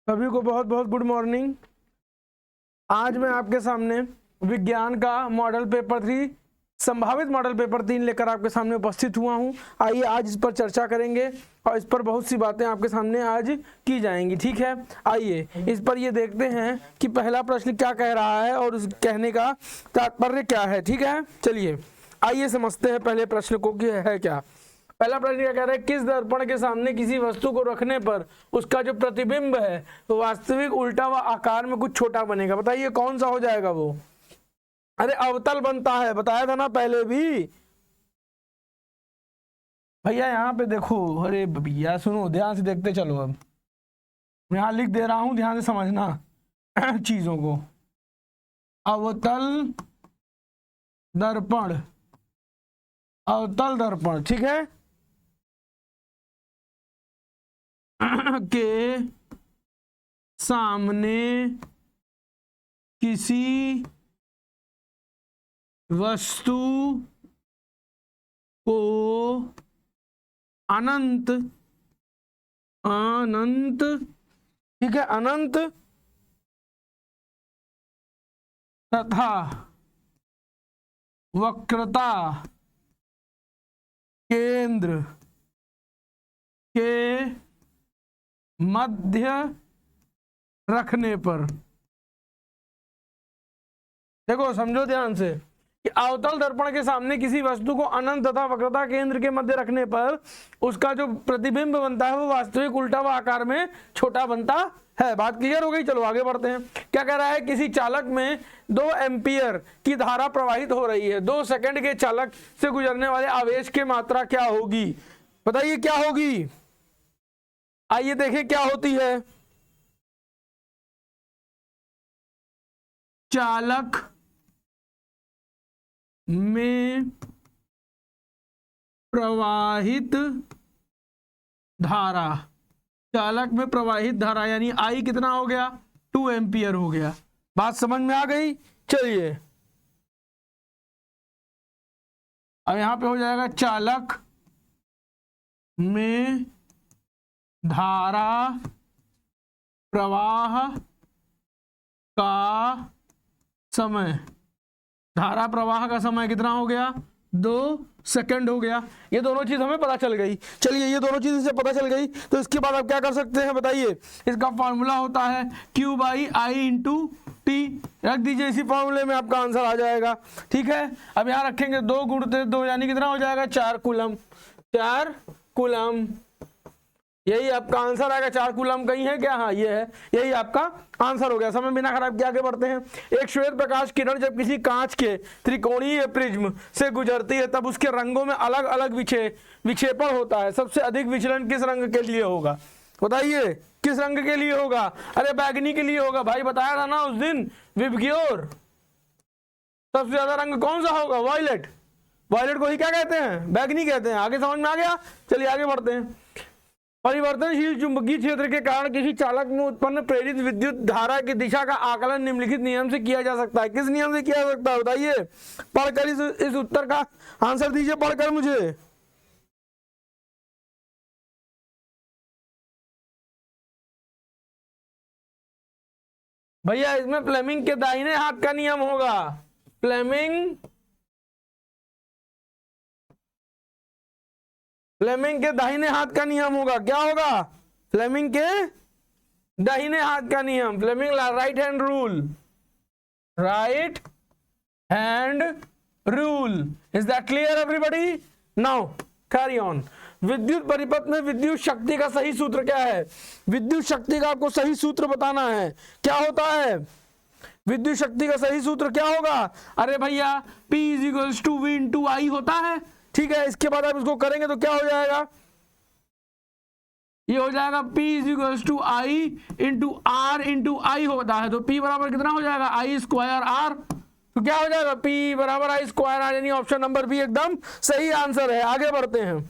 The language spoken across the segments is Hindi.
सभी को बहुत बहुत गुड मॉर्निंग। आज मैं आपके सामने विज्ञान का मॉडल पेपर 3 संभावित मॉडल पेपर 3 लेकर आपके सामने उपस्थित हुआ हूं। आइए आज इस पर चर्चा करेंगे और इस पर बहुत सी बातें आपके सामने आज की जाएंगी। ठीक है, आइए इस पर ये देखते हैं कि पहला प्रश्न क्या कह रहा है और उस कहने का तात्पर्य क्या है। ठीक है, चलिए आइए समझते हैं पहले प्रश्न को कि है क्या। पहला प्रश्न क्या कह रहा है, किस दर्पण के सामने किसी वस्तु को रखने पर उसका जो प्रतिबिंब है वो वास्तविक उल्टा व आकार में कुछ छोटा बनेगा। बताइए कौन सा हो जाएगा वो। अरे अवतल बनता है, बताया था ना पहले भी। भैया यहाँ पे देखो, अरे भैया सुनो, ध्यान से देखते चलो। अब मैं यहाँ लिख दे रहा हूं, ध्यान से समझना चीजों को। अवतल दर्पण, अवतल दर्पण, ठीक है, के सामने किसी वस्तु को अनंत अनंत ठीक है, अनंत तथा वक्रता केंद्र के मध्य रखने पर। देखो समझो ध्यान से कि अवतल दर्पण के सामने किसी वस्तु को अनंत तथा वक्रता केंद्र के मध्य रखने पर उसका जो प्रतिबिंब बनता है वो वास्तविक उल्टा व आकार में छोटा बनता है। बात क्लियर हो गई। चलो आगे बढ़ते हैं। क्या कह रहा है, किसी चालक में 2 एम्पियर की धारा प्रवाहित हो रही है। 2 सेकंड के चालक से गुजरने वाले आवेश की मात्रा क्या होगी। बताइए क्या होगी। आइए देखें क्या होती है। चालक में प्रवाहित धारा, चालक में प्रवाहित धारा यानी आई कितना हो गया, 2 एम्पियर हो गया। बात समझ में आ गई। चलिए अब यहां पे हो जाएगा चालक में धारा प्रवाह का समय, धारा प्रवाह का समय कितना हो गया, 2 सेकंड हो गया। ये दोनों चीज हमें पता चल गई। चलिए ये दोनों चीज से पता चल गई तो इसके बाद आप क्या कर सकते हैं बताइए। इसका फॉर्मूला होता है Q/I × T। रख दीजिए, इसी फॉर्मूले में आपका आंसर आ जाएगा। ठीक है, अब यहाँ रखेंगे 2 × 2 यानी कितना हो जाएगा, 4 कूलम। 4 कूलम, यही आपका आंसर आएगा। 4 कूलम कहीं है क्या, हाँ ये है, यही आपका आंसर हो गया। समय बिना खराब किए आगे बढ़ते हैं। एक श्वेत प्रकाश किरण जब किसी कांच के त्रिकोणीय प्रिज्म से गुजरती है तब उसके रंगों में अलग अलग विक्षेपण होता है। सबसे अधिक विचलन किस रंग के लिए होगा। बताइए किस रंग के लिए होगा। अरे बैगनी के लिए होगा भाई, बताया था ना उस दिन विबग्योर। सबसे ज्यादा रंग कौन सा होगा, वॉयलेट। वॉयलेट को ही क्या कहते हैं, बैगनी कहते हैं। आगे समझ में आ गया। चलिए आगे बढ़ते हैं। परिवर्तनशील चुंबकीय क्षेत्र के कारण किसी चालक में उत्पन्न प्रेरित विद्युत धारा की दिशा का आकलन निम्नलिखित नियम से किया जा सकता है। किस नियम से किया जा सकता है बताइए। पढ़कर इस उत्तर का आंसर दीजिए, पढ़कर मुझे। भैया इसमें फ्लेमिंग के दाहिने हाथ का नियम होगा। फ्लेमिंग के दाहिने हाथ का नियम होगा। क्या होगा, फ्लेमिंग के दाहिने हाथ का नियम। Fleming right hand rule, right hand rule. Is that clear everybody. Now carry on. विद्युत परिपथ में विद्युत शक्ति का सही सूत्र क्या है। विद्युत शक्ति का आपको सही सूत्र बताना है। क्या होता है विद्युत शक्ति का सही सूत्र, क्या होगा। अरे भैया P = V × I होता है। ठीक है, इसके बाद आप इसको करेंगे तो क्या हो जाएगा, ये हो जाएगा P = I × R × I होता है। तो P बराबर कितना हो जाएगा, I²R। तो क्या हो जाएगा, P बराबर I²R, यानी ऑप्शन नंबर बी एकदम सही आंसर है। आगे बढ़ते हैं।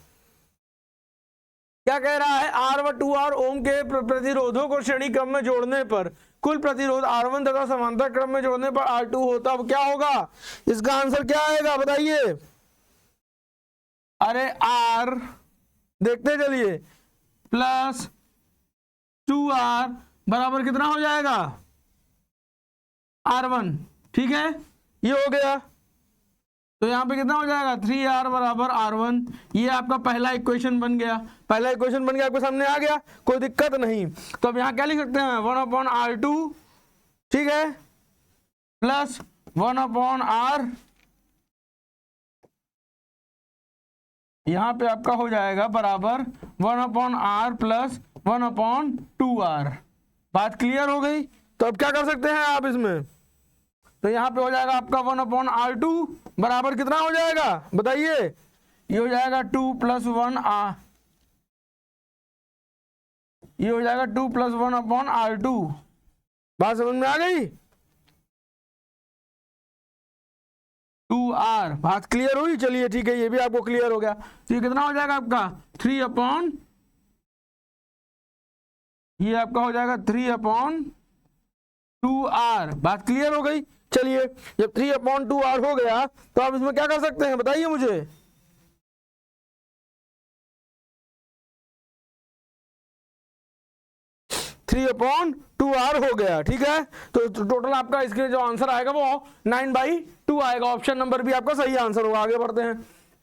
क्या कह रहा है, R व 2R ओम के प्रतिरोधों को श्रेणी क्रम में जोड़ने पर कुल प्रतिरोध R1 तथा समांतर क्रम में जोड़ने पर R2 होता। अब क्या होगा, इसका आंसर क्या आएगा बताइए। अरे R देखते चलिए प्लस 2R बराबर कितना हो जाएगा R1, ठीक है, ये हो गया। तो यहाँ पे कितना हो जाएगा 3R बराबर R1, ये आपका पहला इक्वेशन बन गया, पहला इक्वेशन बन गया, आपके सामने आ गया, कोई दिक्कत नहीं। तो अब यहाँ क्या लिख सकते हैं 1/R2, ठीक है, प्लस 1/R, यहाँ पे आपका हो जाएगा बराबर 1/R प्लस 1/2R। बात क्लियर हो गई। तो अब क्या कर सकते हैं आप इसमें, तो यहाँ पे हो जाएगा आपका 1/R2 बराबर कितना हो जाएगा बताइए, ये हो जाएगा 2 + 1R, ये हो जाएगा 2 + 1/R2। बात समझ में आ गई, 2R। बात क्लियर हुई, चलिए ठीक है, ये भी आपको क्लियर हो गया। तो ये कितना हो जाएगा आपका 3/, ये आपका हो जाएगा 3/2R। बात क्लियर हो गई। चलिए जब 3/2R हो गया तो आप इसमें क्या कर सकते हैं बताइए मुझे, थ्री अपॉन 2R हो गया, ठीक है। तो टोटल आपका इसके जो आंसर आएगा वो 9/2 आएगा। ऑप्शन नंबर भी आपका सही आंसर होगा। आगे बढ़ते हैं।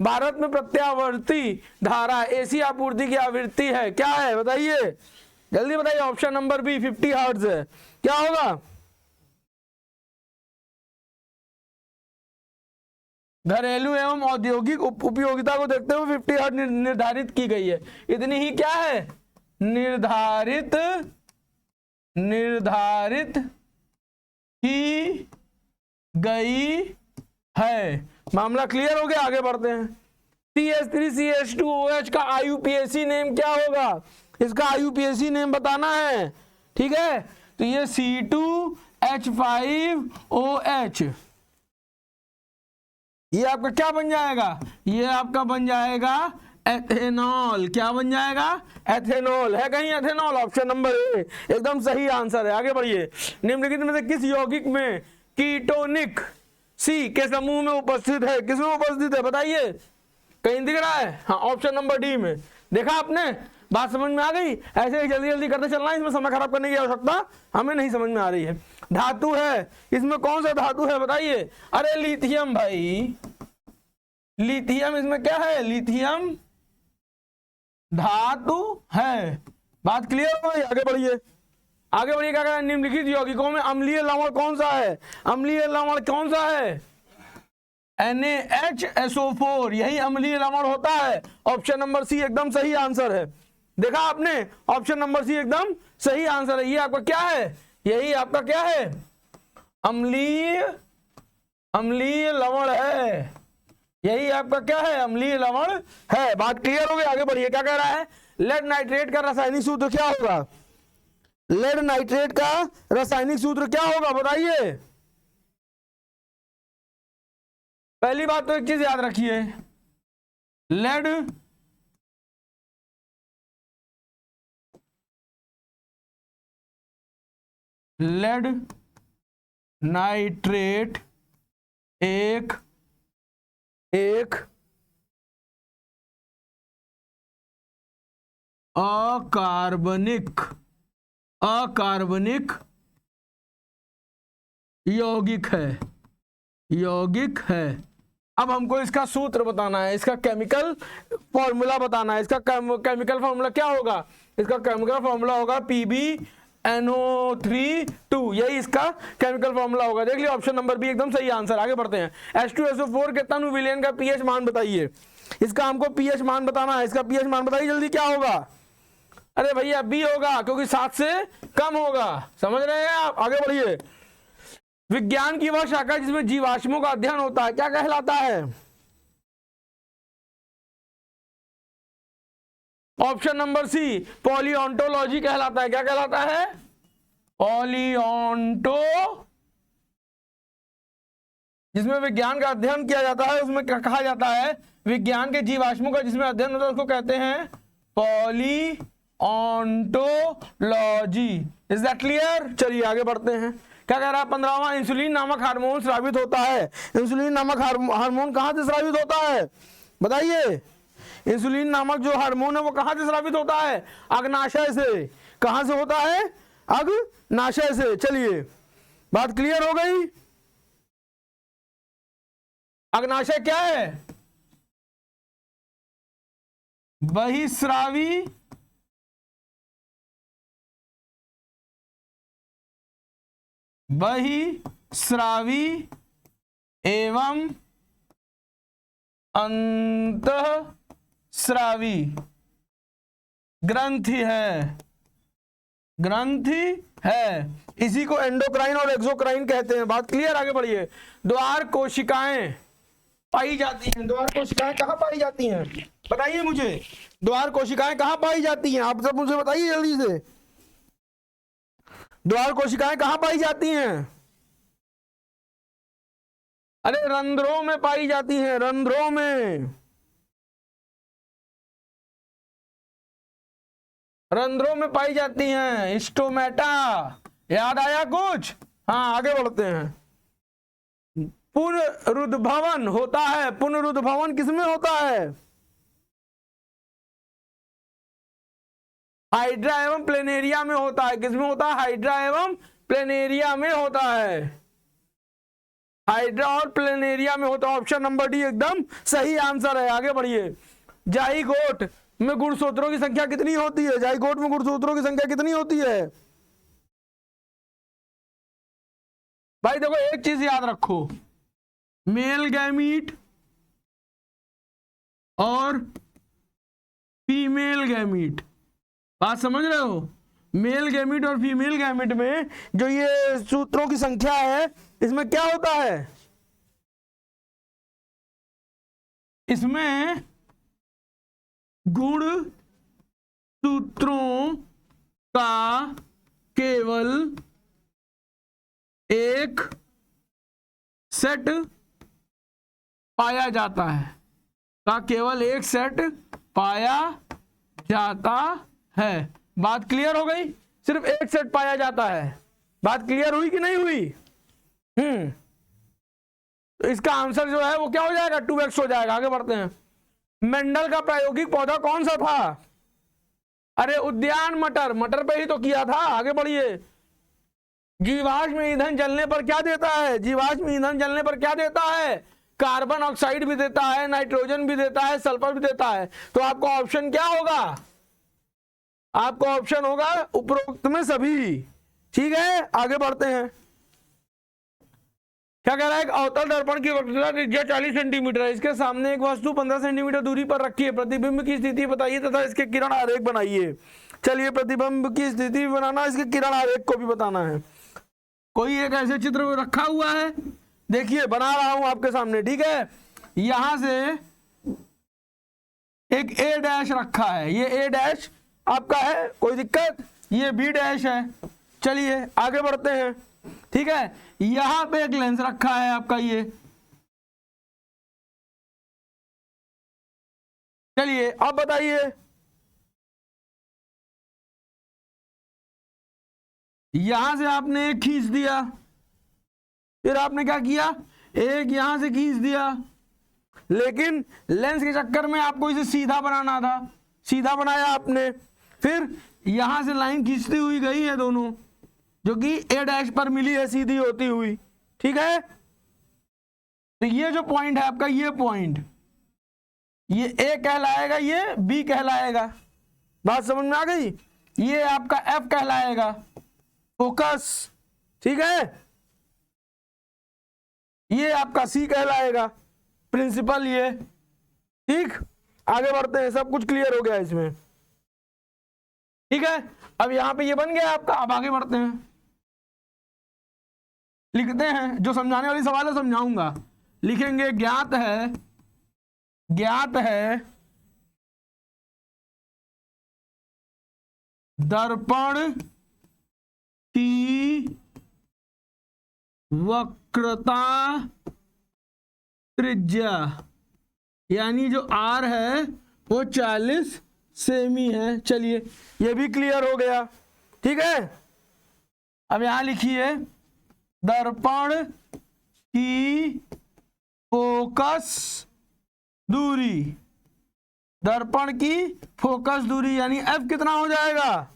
भारत में प्रत्यावर्ती धारा एसी आपूर्ति की आवृत्ति है, क्या है बताइए, जल्दी बताइए। ऑप्शन नंबर बी 50 हर्ट्ज है, क्या होगा, घरेलू एवं औद्योगिक उपयोगिता को देखते हुए 50 हर्ट्ज निर्धारित की गई है। इतनी ही क्या है, निर्धारित की गई है। मामला क्लियर हो गया, आगे बढ़ते हैं। CH3CH2OH का IUPAC नेम क्या होगा, इसका IUPAC नेम बताना है, ठीक है। तो ये C2H5OH, ये आपका क्या बन जाएगा, ये आपका बन जाएगा एथेनॉल। क्या बन जाएगा, एथेनॉल। है कहीं एथेनॉल, ऑप्शन नंबर ए एकदम सही आंसर है। आगे बढ़िए। निम्नलिखित में से किस यौगिक में कीटोनिक सी के समूह में उपस्थित है, किसमें उपस्थित है बताइए, कहीं दिख रहा है, हाँ ऑप्शन नंबर डी में। देखा आपने, बात समझ में आ गई। ऐसे ही जल्दी जल्दी करते चलना, इसमें समय खराब करने की आवश्यकता हमें नहीं समझ में आ रही है। धातु है, इसमें कौन सा धातु है बताइए, अरे लिथियम भाई, लिथियम इसमें क्या है, लिथियम धातु है। बात क्लियर हो गई, आगे बढ़िए। आगे बढ़िए, क्या कह रहा है, निम्नलिखित यौगिकों में अम्लीय लवण कौन सा है, अम्लीय लवण कौन सा है, NaHSO4, यही अम्लीय लवण होता है। ऑप्शन नंबर सी एकदम सही आंसर है। देखा आपने, ऑप्शन नंबर सी एकदम सही आंसर है। ये आपका क्या है, यही आपका क्या है, अम्लीय लवण है, यही आपका क्या है, अम्लीय लवण है। बात क्लियर हो गई, आगे बढ़िए। क्या कह रहा है, लेड नाइट्रेट का रासायनिक सूत्र क्या होगा, लेड नाइट्रेट का रासायनिक सूत्र क्या होगा बताइए। पहली बात तो एक चीज याद रखिए, लेड नाइट्रेट एक अकार्बनिक यौगिक है। अब हमको इसका सूत्र बताना है, इसका केमिकल फॉर्मूला बताना है। इसका केमिकल फॉर्मूला क्या होगा, इसका केमिकल फॉर्मूला होगा PbNO3, यही इसका केमिकल फॉर्मूला होगा। देख लियो, ऑप्शन नंबर बी एकदम सही आंसर। आगे बढ़ते हैं। H2SO4 के तनु विलयन का पीएच मान बताइए। इसका हमको पीएच मान बताना है, इसका पीएच मान बताइए जल्दी, क्या होगा। अरे भैया बी होगा, क्योंकि 7 से कम होगा, समझ रहे हैं आप। आगे बढ़िए। विज्ञान की वह शाखा जिसमें जीवाश्मों का अध्ययन होता है, क्या कहलाता है। ऑप्शन नंबर सी पॉलियोंटोलॉजी कहलाता है। क्या कहलाता है, पॉलियोंटो, जिसमें विज्ञान का अध्ययन किया जाता है, उसमें क्या कहा जाता है, विज्ञान के जीवाश्मों का जिसमें अध्ययन होता है उसको कहते हैं पॉलियोंटोलॉजी। Is that clear. चलिए आगे बढ़ते हैं। क्या कह रहा है, 15वां, इंसुलिन नामक हार्मोन स्रावित होता है। इंसुलिन नामक हार्मोन कहां से स्रावित होता है बताइए। इंसुलिन नामक जो हार्मोन है वो कहां से स्रावित होता है, अग्नाशय से। कहां से होता है, अग्नाशय से। चलिए बात क्लियर हो गई। अग्नाशय क्या है? बहिस्रावी एवं अंतःस्रावी ग्रंथि है। इसी को एंडोक्राइन और एक्सोक्राइन कहते हैं। बात क्लियर, आगे बढ़िए। द्वार कोशिकाएं पाई जाती हैं। द्वार कोशिकाएं कहां पाई जाती हैं बताइए मुझे। द्वार कोशिकाएं कहां पाई जाती हैं? आप सब मुझे बताइए जल्दी से। द्वार कोशिकाएं कहां पाई जाती हैं? अरे रंध्रों में पाई जाती हैं, रंध्रों में। रंध्रों में पाई जाती हैं, स्टोमेटा। याद आया कुछ? हाँ आगे बढ़ते हैं। पुनरुद्भवन होता है। पुनरुद्भवन किसमें होता है? हाइड्रा एवं प्लेनेरिया में होता है। किसमें होता है? हाइड्रा एवं प्लेनेरिया में होता है। हाइड्रा और प्लेनेरिया में होता है। ऑप्शन नंबर डी एकदम सही आंसर है। आगे बढ़िए। जाइगोट में गुणसूत्रों की संख्या कितनी होती है? जाइगोट में गुणसूत्रों की संख्या कितनी होती है? भाई देखो एक चीज याद रखो, मेल गैमीट और फीमेल गैमीट। बात समझ रहे हो? मेल गैमीट और फीमेल गैमीट में जो ये सूत्रों की संख्या है, इसमें क्या होता है? इसमें गुण सूत्रों का केवल एक सेट पाया जाता है। का केवल एक सेट पाया जाता है। बात क्लियर हो गई? सिर्फ एक सेट पाया जाता है। बात क्लियर हुई कि नहीं हुई? तो इसका आंसर जो है वो क्या हो जाएगा? 2x हो जाएगा। आगे बढ़ते हैं। मेंडल का प्रायोगिक पौधा कौन सा था? अरे उद्यान मटर। मटर पे ही तो किया था। आगे बढ़िए। जीवाश्म ईंधन जलने पर क्या देता है? जीवाश्म ईंधन जलने पर क्या देता है? कार्बन ऑक्साइड भी देता है, नाइट्रोजन भी देता है, सल्फर भी देता है। तो आपका ऑप्शन क्या होगा? आपका ऑप्शन होगा उपरोक्त में सभी। ठीक है आगे बढ़ते हैं। क्या कह रहा है? अवतल दर्पण की वक्रता त्रिज्या 40 सेंटीमीटर है। इसके सामने एक वस्तु 15 सेंटीमीटर दूरी पर रखी है। प्रतिबिंब की स्थिति बताइए तथा इसके किरण आरेख बनाइए। चलिए प्रतिबिंब की स्थिति बनाना, इसके किरण आरेख को भी बताना है। कोई एक ऐसे चित्र रखा हुआ है, देखिए बना रहा हूं आपके सामने। ठीक है, यहां से एक ए डैश रखा है। ये ए डैश आपका है, कोई दिक्कत? ये बी डैश है। चलिए आगे बढ़ते हैं। ठीक है, यहां पे एक लेंस रखा है आपका ये। चलिए अब बताइए, यहां से आपने एक खींच दिया, फिर आपने क्या किया? एक यहां से खींच दिया, लेकिन लेंस के चक्कर में आपको इसे सीधा बनाना था। सीधा बनाया आपने, फिर यहां से लाइन खींचती हुई गई है दोनों, जो कि ए डैश पर मिली है सीधी होती हुई। ठीक है, तो ये जो पॉइंट है आपका, ये पॉइंट, ये ए कहलाएगा, ये बी कहलाएगा। बात समझ में आ गई? ये आपका एफ कहलाएगा, फोकस। ठीक है, ये आपका सी कहलाएगा, प्रिंसिपल। ये ठीक, आगे बढ़ते हैं। सब कुछ क्लियर हो गया इसमें। ठीक है, अब यहां पे ये बन गया आपका। अब आगे बढ़ते हैं, लिखते हैं। जो समझाने वाली सवाल है समझाऊंगा। लिखेंगे ज्ञात है दर्पण की वक्रता त्रिज्या, यानी जो आर है वो 40 सेमी है। चलिए ये भी क्लियर हो गया। ठीक है, अब यहां लिखिए दर्पण की फोकस दूरी। दर्पण की फोकस दूरी यानी एफ कितना हो जाएगा?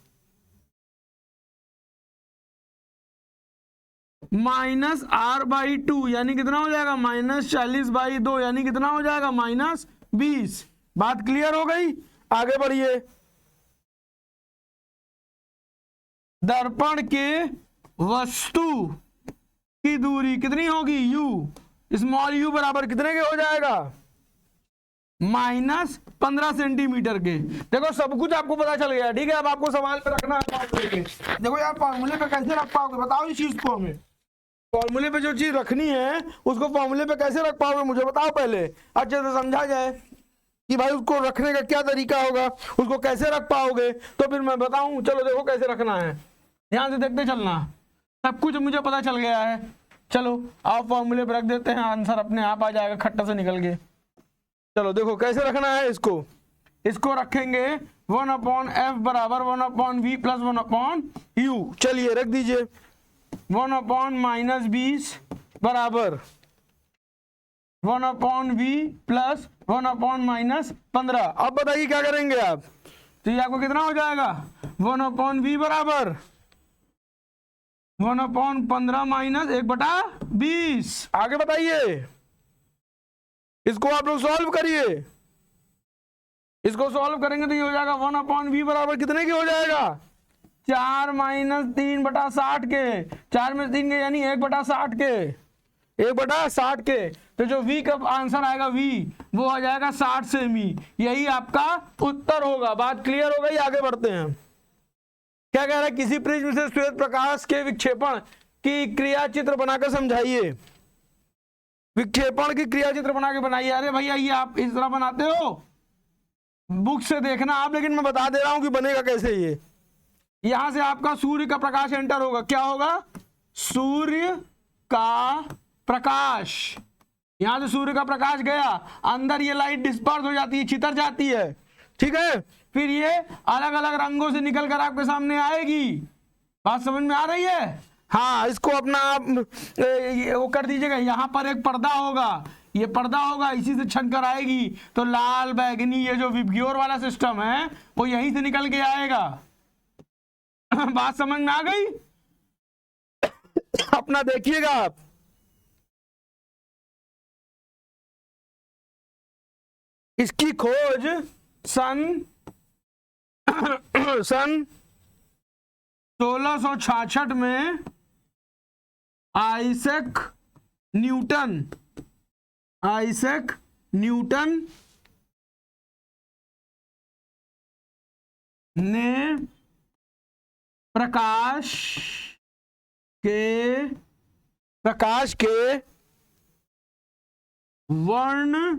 माइनस आर बाई टू यानी कितना हो जाएगा -40/2 यानी कितना हो जाएगा -20। बात क्लियर हो गई? आगे बढ़िए। दर्पण के वस्तु की दूरी कितनी होगी u, स्मॉल u बराबर कितने के हो जाएगा -15 सेंटीमीटर के। देखो सब कुछ आपको पता चल गया, ठीक है। अब आपको सवाल पे रखना है। देखो यार फॉर्मूले पे कैसे रख पाओगे, बताओ इस चीज को हमें। फॉर्मूले पे जो चीज रखनी है उसको फॉर्मूले पे कैसे रख पाओगे मुझे बताओ पहले, अच्छे से समझा जाए कि भाई उसको रखने का क्या तरीका होगा, उसको कैसे रख पाओगे, तो फिर मैं बताऊं। चलो देखो कैसे रखना है, ध्यान से देखते चलना। सब कुछ मुझे पता चल गया है। चलो आप फॉर्मूले पे रख देते हैं, आंसर अपने आप आ जाएगा खट्टा से निकल के। चलो देखो कैसे रखना है इसको रखेंगे 1/f बराबर 1/v प्लस 1/u। चलिए रख दीजिए 1/-20 बराबर 1/v प्लस 1/-15। अब बताइए क्या करेंगे आप, तो ये आपको कितना हो जाएगा 1/v बराबर 1/15 माइनस 1/20। आगे बताइए, इसको आप लोग सॉल्व करिए। इसको सॉल्व करेंगे तो ये हो जाएगा 1/v बराबर कितने के हो जाएगा 4 - 3/60 के, 4 में 3 के यानी 1/60 के, 1/60 के। तो जो v का आंसर आएगा v वो आ जाएगा 60 सेमी। यही आपका उत्तर होगा। बात क्लियर हो गई? आगे बढ़ते हैं। क्या कह रहा है, किसी प्रिज्म से श्वेत प्रकाश के विक्षेपण की क्रिया चित्र बनाकर समझाइए। विक्षेपण की क्रिया चित्र बना के बनाइए। अरे भैया ये आप इस तरह बनाते हो, बुक से देखना आप, लेकिन मैं बता दे रहा हूं कि बनेगा कैसे। ये यहां से आपका सूर्य का प्रकाश एंटर होगा। क्या होगा? सूर्य का प्रकाश। यहां से सूर्य का प्रकाश गया, अंदर ये लाइट डिस्पर्स हो जाती है, छितर जाती है, ठीक है। फिर ये अलग अलग रंगों से निकल कर आपके सामने आएगी। बात समझ में आ रही है? हाँ, इसको अपना आप वो कर दीजिएगा। यहाँ पर एक पर्दा होगा, ये पर्दा होगा, इसी से छन कर आएगी। तो लाल बैगनी ये जो विबग्योर वाला सिस्टम है वो यहीं से निकल के आएगा। बात समझ में आ गई? अपना देखिएगा आप। इसकी खोज सन 1666 में आइजैक न्यूटन ने प्रकाश के वर्ण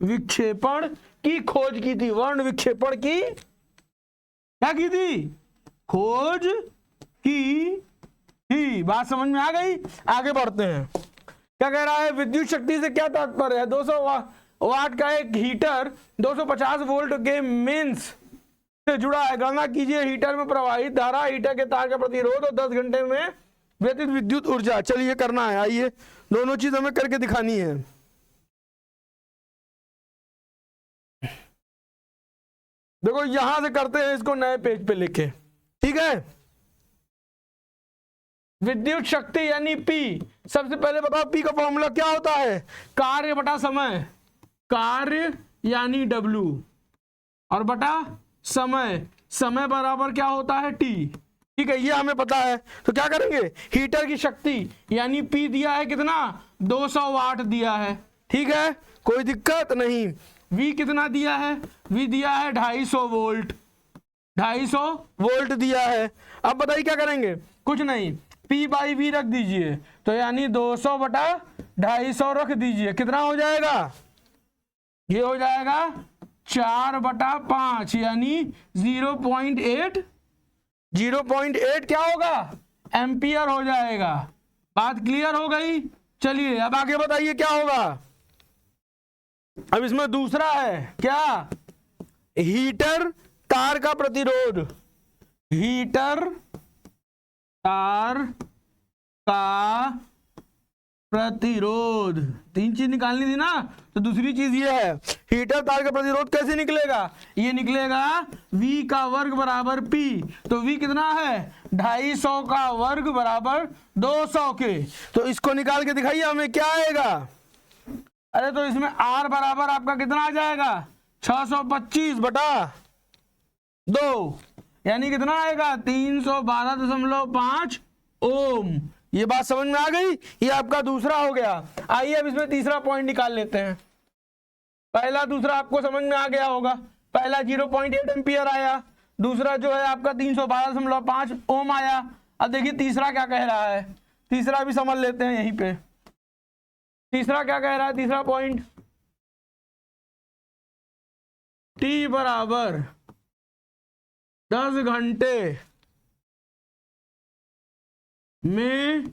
विक्षेपण की खोज की थी। वर्ण विक्षेपण की क्या की थी? खोज की थी। बात समझ में आ गई? आगे बढ़ते हैं। क्या कह रहा है, विद्युत शक्ति से क्या तात्पर्य है? 200 वाट का एक हीटर 250 वोल्ट के मेंस से जुड़ा है। गणना कीजिए हीटर में प्रवाहित धारा, हीटर के तार का प्रतिरोध और 10 घंटे में व्यतीत विद्युत ऊर्जा। चलिए करना है, आइए दोनों चीज हमें करके दिखानी है। देखो यहां से करते हैं इसको नए पेज पे लिखे, ठीक है। विद्युत शक्ति यानी P। सबसे पहले बताओ P का फॉर्मूला क्या होता है? कार्य बटा समय। कार्य यानी W और बटा समय। समय बराबर क्या होता है? T। ठीक है, ये हमें पता है। तो क्या करेंगे, हीटर की शक्ति यानी P दिया है कितना 200 वाट दिया है, ठीक है, कोई दिक्कत नहीं। V कितना दिया है? V दिया है 250 वोल्ट, 250 वोल्ट दिया है। अब बताइए क्या करेंगे? कुछ नहीं, P/V रख दीजिए, तो यानी 200 बटा 250 रख दीजिए। कितना हो जाएगा? ये हो जाएगा 4/5 यानी 0.8 क्या होगा? एम्पियर हो जाएगा। बात क्लियर हो गई? चलिए अब आगे बताइए क्या होगा। अब इसमें दूसरा है क्या? हीटर तार का प्रतिरोध। हीटर तार का प्रतिरोध, 3 चीज निकालनी थी ना, तो दूसरी चीज ये है हीटर तार का प्रतिरोध कैसे निकलेगा, ये निकलेगा V का वर्ग बराबर P। तो V कितना है 250 का वर्ग बराबर 200 के। तो इसको निकाल के दिखाइए हमें क्या आएगा। अरे तो इसमें R बराबर आपका कितना आ जाएगा 625 बटा 2, यानी कितना आएगा 312.5 ओम। ये बात समझ में आ गई। ये आपका दूसरा हो गया। आइए अब इसमें तीसरा पॉइंट निकाल लेते हैं। पहला दूसरा आपको समझ में आ गया होगा। पहला 0.8 एम्पियर आया, दूसरा जो है आपका 312.5 ओम आया। अब देखिए तीसरा क्या कह रहा है, तीसरा भी समझ लेते हैं यहीं पे। तीसरा क्या कह रहा है, तीसरा पॉइंट T बराबर 10 घंटे में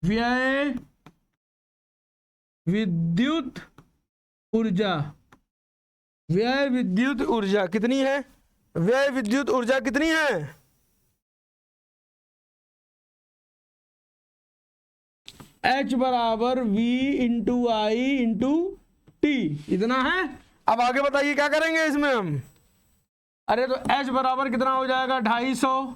व्यय विद्युत ऊर्जा, व्यय विद्युत ऊर्जा कितनी है, व्यय विद्युत ऊर्जा कितनी है, H बराबर V इंटू आई इंटू टी, इतना है। अब आगे बताइए क्या करेंगे इसमें हम। अरे तो H बराबर कितना हो जाएगा 250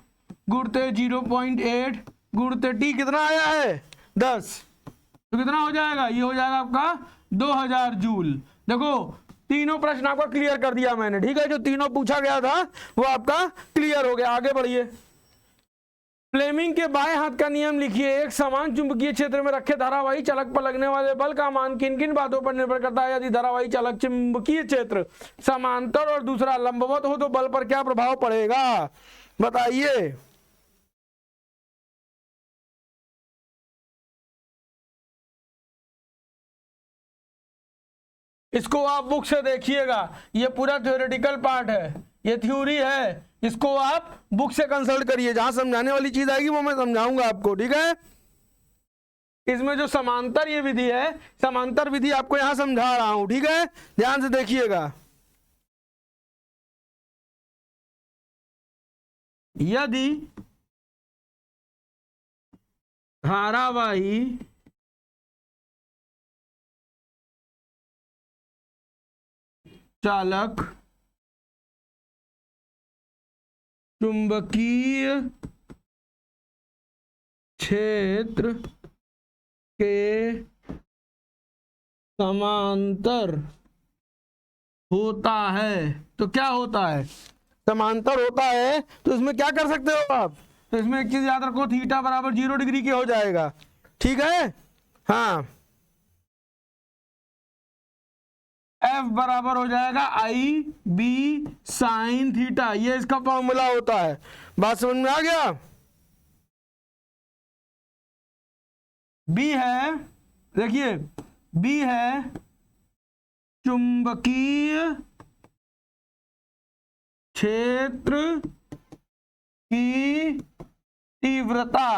गुणते 0.8 गुणते T कितना आया है 10, तो कितना हो जाएगा, ये हो जाएगा आपका 2000 जूल। देखो तीनों प्रश्न आपका क्लियर कर दिया मैंने, ठीक है। जो तीनों पूछा गया था वो आपका क्लियर हो गया। आगे बढ़िए। फ्लेमिंग के बाएं हाथ का नियम लिखिए। एक समान चुंबकीय क्षेत्र में रखे धारावाही चालक पर लगने वाले बल का मान किन किन बातों पर निर्भर करता है। यदि धारावाही चालक चुंबकीय क्षेत्र समांतर और दूसरा लंबवत हो तो बल पर क्या प्रभाव पड़ेगा, बताइए। इसको आप बुक से देखिएगा, ये पूरा थ्योरेटिकल पार्ट है, ये थ्योरी है। इसको आप बुक से कंसल्ट करिए, जहां समझाने वाली चीज आएगी वो मैं समझाऊंगा आपको, ठीक है। इसमें जो समांतर ये विधि है, समांतर विधि आपको यहां समझा रहा हूं, ठीक है, ध्यान से देखिएगा। यदि धारावाही चालक चुंबकीय क्षेत्र के समांतर होता है, तो क्या होता है, समांतर होता है, तो इसमें क्या कर सकते हो आप, तो इसमें एक चीज याद रखो, थीटा बराबर 0 डिग्री के हो जाएगा, ठीक है। हाँ, F बराबर हो जाएगा आई बी साइन थीटा, ये इसका फॉर्मूला होता है। बात समझ में आ गया। B है, देखिए B है चुंबकीय क्षेत्र की तीव्रता,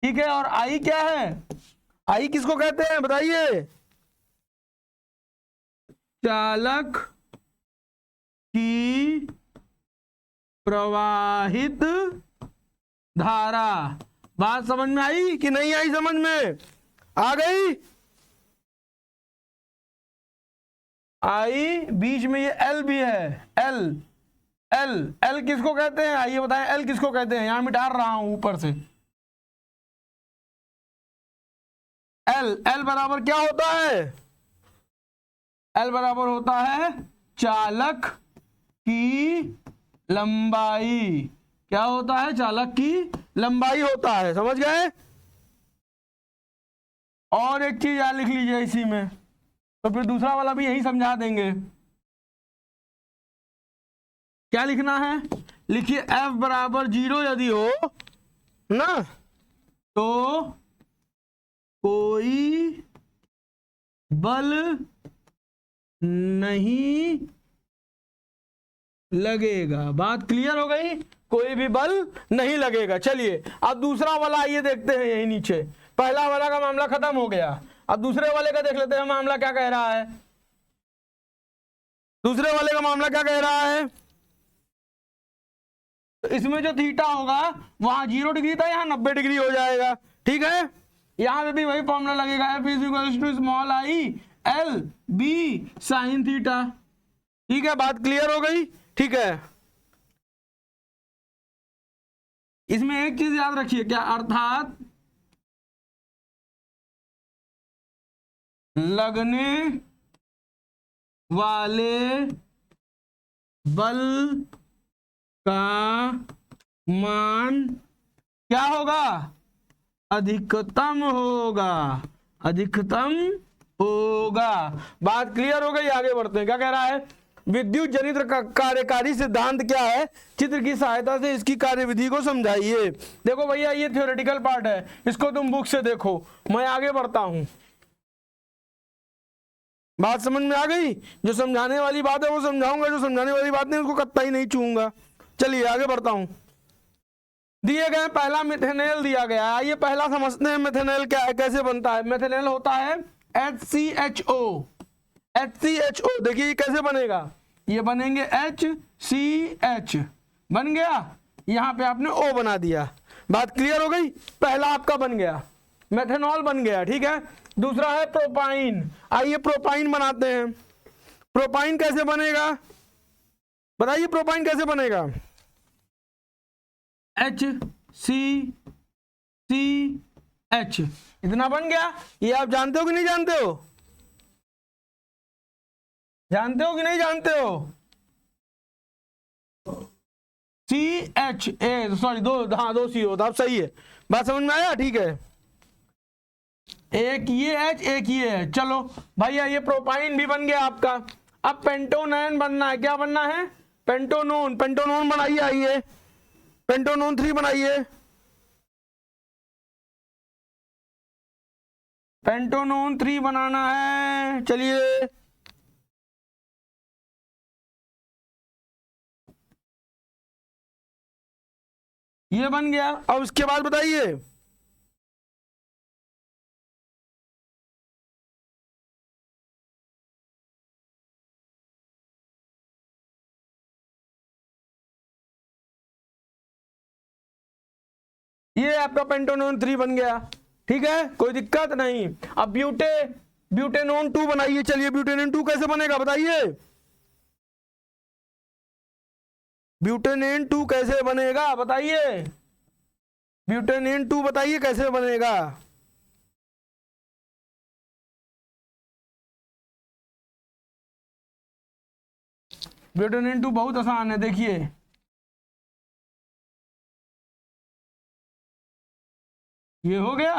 ठीक है। और I क्या है, I किसको कहते हैं बताइए, चालक की प्रवाहित धारा। बात समझ में आई कि नहीं आई, समझ में आ गई। आई बीच में ये एल भी है, एल एल एल किसको कहते हैं, आइए बताएं एल किसको कहते हैं, यहां मिटा रहा हूं ऊपर से। एल एल बराबर क्या होता है, एल बराबर होता है चालक की लंबाई। क्या होता है, चालक की लंबाई होता है, समझ गए। और एक चीज याद लिख लीजिए इसी में, तो फिर दूसरा वाला भी यही समझा देंगे। क्या लिखना है, लिखिए F बराबर 0 यदि हो ना, तो कोई बल नहीं लगेगा। बात क्लियर हो गई, कोई भी बल नहीं लगेगा। चलिए अब दूसरा वाला आइए देखते हैं यही नीचे। पहला वाला का मामला खत्म हो गया, अब दूसरे वाले का देख लेते हैं मामला क्या कह रहा है। दूसरे वाले का मामला क्या कह रहा है, तो इसमें जो थीटा होगा वहां 0 डिग्री था, यहां 90 डिग्री हो जाएगा, ठीक है। यहाँ पे भी वही फॉर्मूला लगेगा, F is equal to small I L B sine theta. ठीक है, बात क्लियर हो गई? ठीक है, इसमें एक चीज याद रखिए, क्या? अर्थात लगने वाले बल का मान क्या होगा? अधिकतम होगा, अधिकतम होगा। बात क्लियर हो गई? आगे बढ़ते हैं। क्या कह रहा है? विद्युत जनित्र का कार्यकारी सिद्धांत क्या है? चित्र की सहायता से इसकी कार्यविधि को समझाइए। देखो भैया, ये थ्योरेटिकल पार्ट है, इसको तुम बुक से देखो, मैं आगे बढ़ता हूं। बात समझ में आ गई? जो समझाने वाली बात है वो समझाऊंगा, जो समझाने वाली बात नहीं उसको कतई नहीं छूऊंगा। चलिए आगे बढ़ता हूं। दिए गए पहला मिथेनॉल दिया गया है, ये पहला समझते हैं मिथेनॉल क्या है, कैसे बनता है। मिथेनॉल होता है HCHO। HCHO देखिए ये कैसे बनेगा, ये बनेंगे HCH, बन गया, यहाँ पे आपने O बना दिया। बात क्लियर हो गई? पहला आपका बन गया, मेथेनॉल बन गया। ठीक है, दूसरा है प्रोपाइन। आइए प्रोपाइन बनाते हैं। प्रोपाइन कैसे बनेगा बताइए? प्रोपाइन कैसे बनेगा? HCCH, इतना बन गया। ये आप जानते हो कि नहीं जानते हो? जानते हो कि नहीं जानते हो? CH, सॉरी दो, हाँ दो C होता, अब सही है। बात समझ में आया? ठीक है, एक ये H एक ये H। चलो भैया ये प्रोपाइन भी बन गया आपका। अब पेंटोनॉन बनना है। क्या बनना है? पेंटोनॉन। पेंटोनॉन बनाइए, आइए पेंटोनॉन 3 बनाइए। पेंटोनॉन 3 बनाना है, चलिए। ये बन गया। अब उसके बाद बताइए, ये आपका पेंटोनॉन 3 बन गया। ठीक है, कोई दिक्कत नहीं। अब ब्यूटेनॉन 2 बनाइए। चलिए ब्यूटेनॉन 2 कैसे बनेगा बताइए? ब्यूटेनॉन 2 कैसे बनेगा बताइए? ब्यूटेनॉन 2 बताइए कैसे बनेगा? ब्यूटेनॉन 2 बहुत आसान है, देखिए ये हो गया।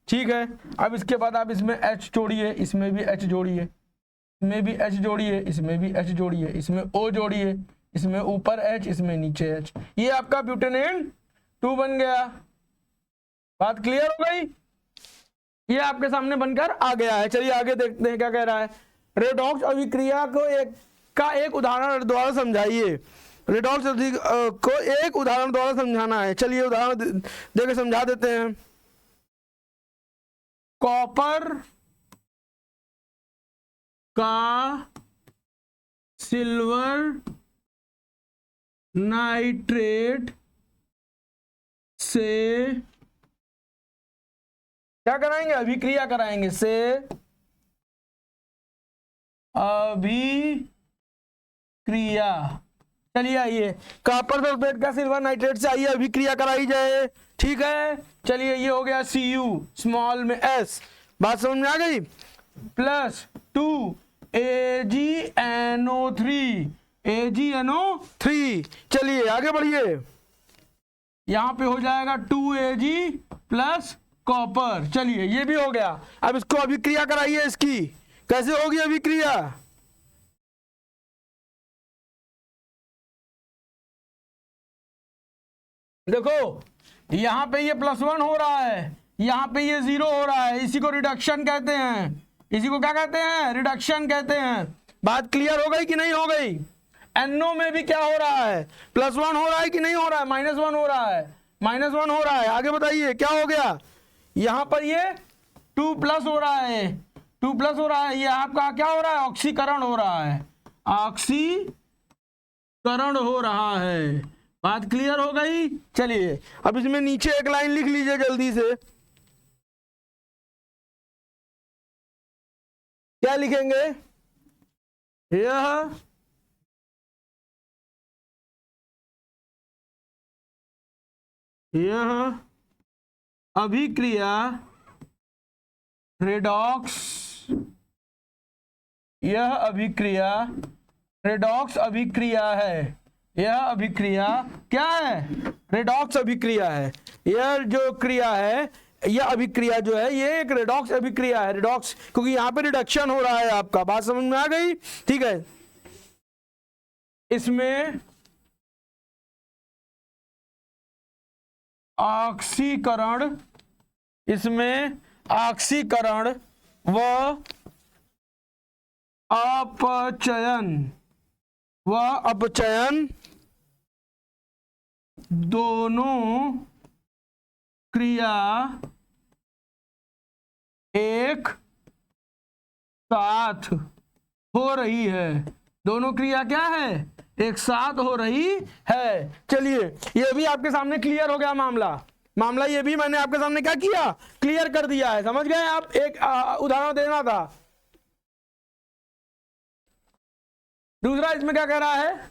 ठीक है, अब इसके बाद आप इसमें H जोड़िए, इसमें भी H जोड़िए, इसमें भी H जोड़िए, इसमें भी H जोड़िए, इसमें O जोड़िए, इसमें ऊपर H, इसमें नीचे H। ये आपका ब्यूटेनॉन 2 बन गया। बात क्लियर हो गई? ये आपके सामने बनकर आ गया है। चलिए आगे देखते हैं क्या कह रहा है। रेडॉक्स अभिक्रिया को एक उदाहरण द्वारा समझाइए। रेडॉक्स को एक उदाहरण द्वारा समझाना है। चलिए उदाहरण देकर समझा देते हैं। कॉपर का सिल्वर नाइट्रेट से क्या कराएंगे? अभिक्रिया कराएंगे, से अभिक्रिया। चलिए आइए, कॉपर सल्फेट का सिल्वर नाइट्रेट से आइए अभिक्रिया कराई जाए। ठीक है, चलिए ये हो गया Cu स्मॉल में S। बात समझ में आ गई? Plus 2 AgNO3। चलिए आगे बढ़िए, यहां पे हो जाएगा 2Ag प्लस कॉपर। चलिए ये भी हो गया। अब इसको अभिक्रिया कराइए। इसकी कैसे होगी अभिक्रिया? देखो यहां पे ये +1 हो रहा है, यहां पे ये 0 हो रहा है, इसी को रिडक्शन कहते हैं। इसी को क्या कहते हैं? रिडक्शन कहते हैं। बात क्लियर हो गई कि नहीं हो गई? NO में भी क्या हो रहा है? +1 हो रहा है कि नहीं हो रहा है? -1 हो रहा है, -1 हो रहा है। आगे बताइए क्या हो गया? यहां पर ये 2+ हो रहा है, 2+ हो रहा है। ये आपका क्या हो रहा है? ऑक्सीकरण हो रहा है, ऑक्सीकरण हो रहा है। बात क्लियर हो गई? चलिए अब इसमें नीचे एक लाइन लिख लीजिए जल्दी से। क्या लिखेंगे? यह अभिक्रिया रेडॉक्स, यह अभिक्रिया रेडॉक्स अभिक्रिया है। यह अभिक्रिया क्या है? रेडॉक्स अभिक्रिया है। यह जो क्रिया है, यह अभिक्रिया जो है, ये एक रेडॉक्स अभिक्रिया है। रेडॉक्स क्योंकि यहां पे रिडक्शन हो रहा है आपका। बात समझ में आ गई? ठीक है। इसमें ऑक्सीकरण, इसमें ऑक्सीकरण व अपचयन दोनों क्रिया एक साथ हो रही है। दोनों क्रिया क्या है? एक साथ हो रही है। चलिए, ये भी आपके सामने क्लियर हो गया मामला ये भी मैंने आपके सामने क्या किया? क्लियर कर दिया है। समझ गए आप? एक उदाहरण देना था। दूसरा इसमें क्या कह रहा है?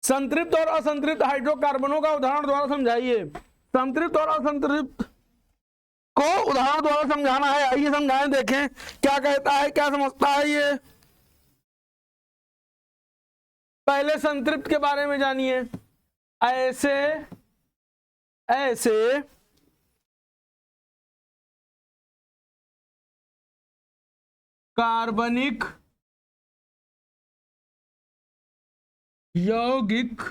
संतृप्त और असंतृप्त हाइड्रोकार्बनों का उदाहरण द्वारा समझाइए। संतृप्त और असंतृप्त को उदाहरण द्वारा समझाना है। आइए समझाएं, देखें क्या कहता है, क्या समझता है ये। पहले संतृप्त के बारे में जानिए। ऐसे कार्बनिक यौगिक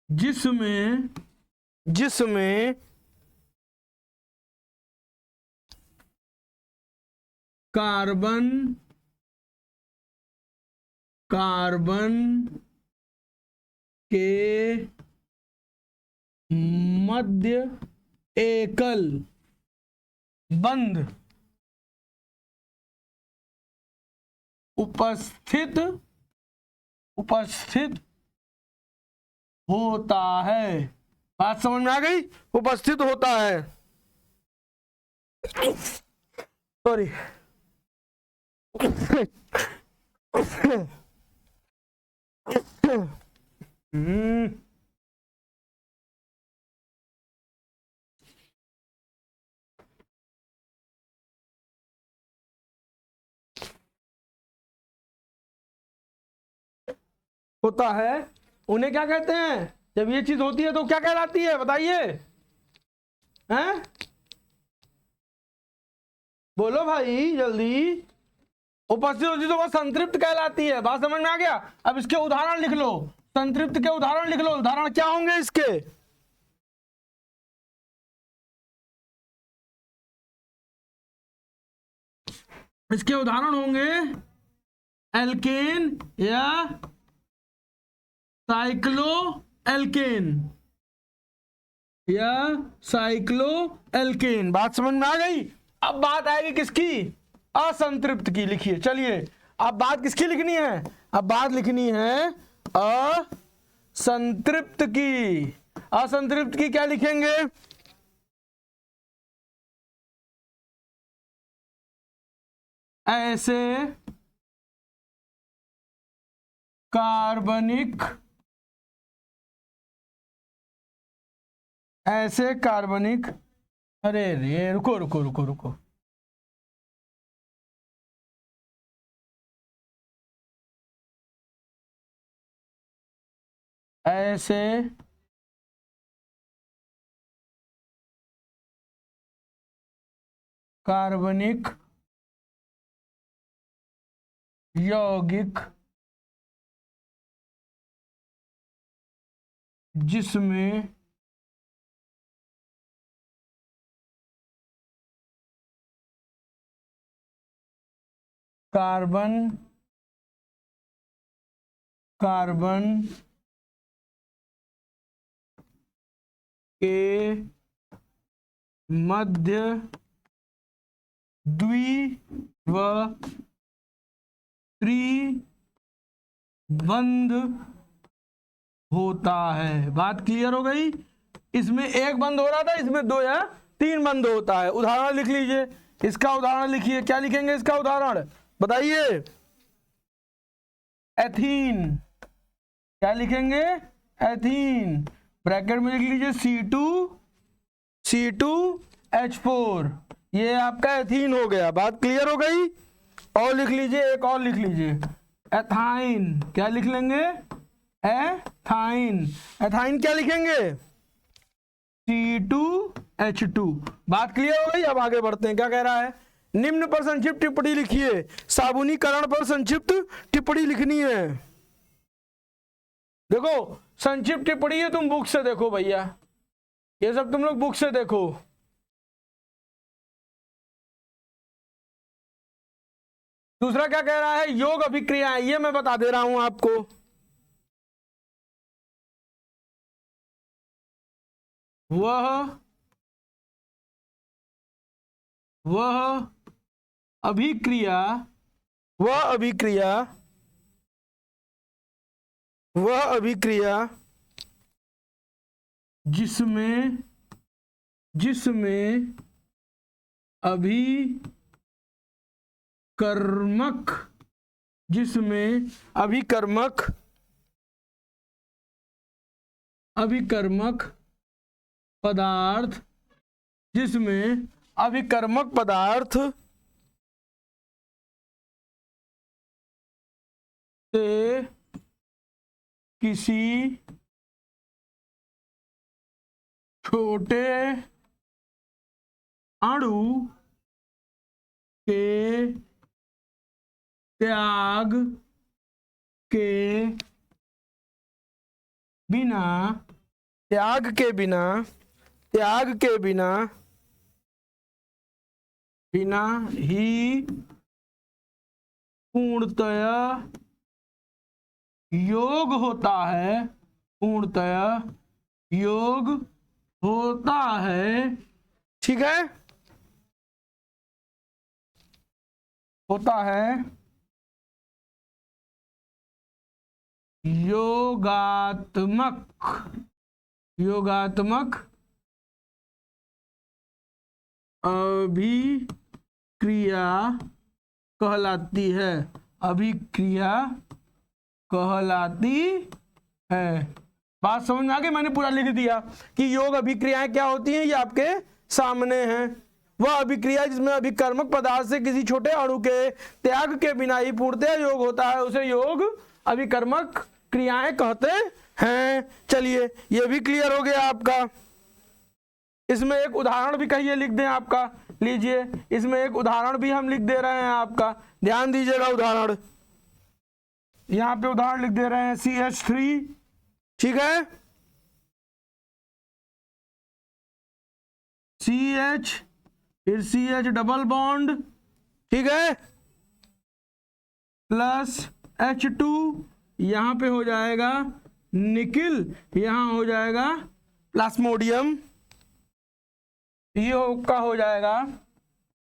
जिसमें कार्बन के मध्य एकल बंध उपस्थित होता है। बात समझ में आ गई? उपस्थित होता है। सॉरी। होता है, उन्हें क्या कहते हैं? जब ये चीज होती है तो क्या कहलाती है? बताइए, हैं? बोलो भाई जल्दी। उपस्थित होती तो वह संतृप्त कहलाती है। बात समझ में आ गया? अब इसके उदाहरण लिख लो। संतृप्त के उदाहरण लिख लो। उदाहरण क्या होंगे इसके? इसके उदाहरण होंगे एल्केन या साइक्लो एल्केन। बात समझ में आ गई? अब बात आएगी किसकी? असंतृप्त की। लिखिए। चलिए, अब बात किसकी लिखनी है? अब बात लिखनी है असंतृप्त की। असंतृप्त की क्या लिखेंगे? ऐसे कार्बनिक अरे रे, रुको। ऐसे कार्बनिक यौगिक जिसमें कार्बन के मध्य द्वि व त्रिबंध होता है। बात क्लियर हो गई? इसमें एक बंद हो रहा था, इसमें दो या 3 बंद होता है। उदाहरण लिख लीजिए, इसका उदाहरण लिखिए। क्या लिखेंगे इसका उदाहरण, बताइए। एथीन, क्या लिखेंगे, एथीन। ब्रैकेट में लिख लीजिए C2H4, ये आपका एथीन हो गया। बात क्लियर हो गई। और लिख लीजिए, एक और लिख लीजिए, एथाइन। क्या लिख लेंगे, एथाइन। एथाइन क्या लिखेंगे, C2H2। बात क्लियर हो गई। अब आगे बढ़ते हैं, क्या कह रहा है, निम्न पर संक्षिप्त टिप्पणी लिखिए। साबुनीकरण पर संक्षिप्त टिप्पणी लिखनी है। देखो संक्षिप्त टिप्पणी है, तुम बुक से देखो भैया, ये सब तुम लोग बुक से देखो। दूसरा क्या कह रहा है, योग अभिक्रियाएं, ये मैं बता दे रहा हूं आपको। वह अभिक्रिया, वह अभिक्रिया जिसमें अभिकर्मक पदार्थ से किसी छोटे अणु के त्याग के बिना ही पूर्णतया योग होता है, ठीक है, होता है योगात्मक अभिक्रिया कहलाती है। बात समझ में आ गई। मैंने पूरा लिख दिया कि योग अभिक्रियाएं क्या होती हैं, ये आपके सामने हैं। वह अभिक्रिया जिसमें अभिकर्मक पदार्थ से किसी छोटे अणु के त्याग के बिना ही पूर्णतः योग होता है, उसे योग अभिकर्मक क्रियाएं कहते हैं। चलिए ये भी क्लियर हो गया आपका। इसमें एक उदाहरण भी कहिए लिख दें आपका, लीजिए इसमें एक उदाहरण भी हम लिख दे रहे हैं आपका, ध्यान दीजिएगा। उदाहरण यहां पे उदाहरण लिख दे रहे हैं, CH3, ठीक है, CH, फिर CH डबल बॉन्ड, ठीक है, प्लस H2, यहां पे हो जाएगा निकिल, यहां हो जाएगा प्लास्मोडियम, ये का हो जाएगा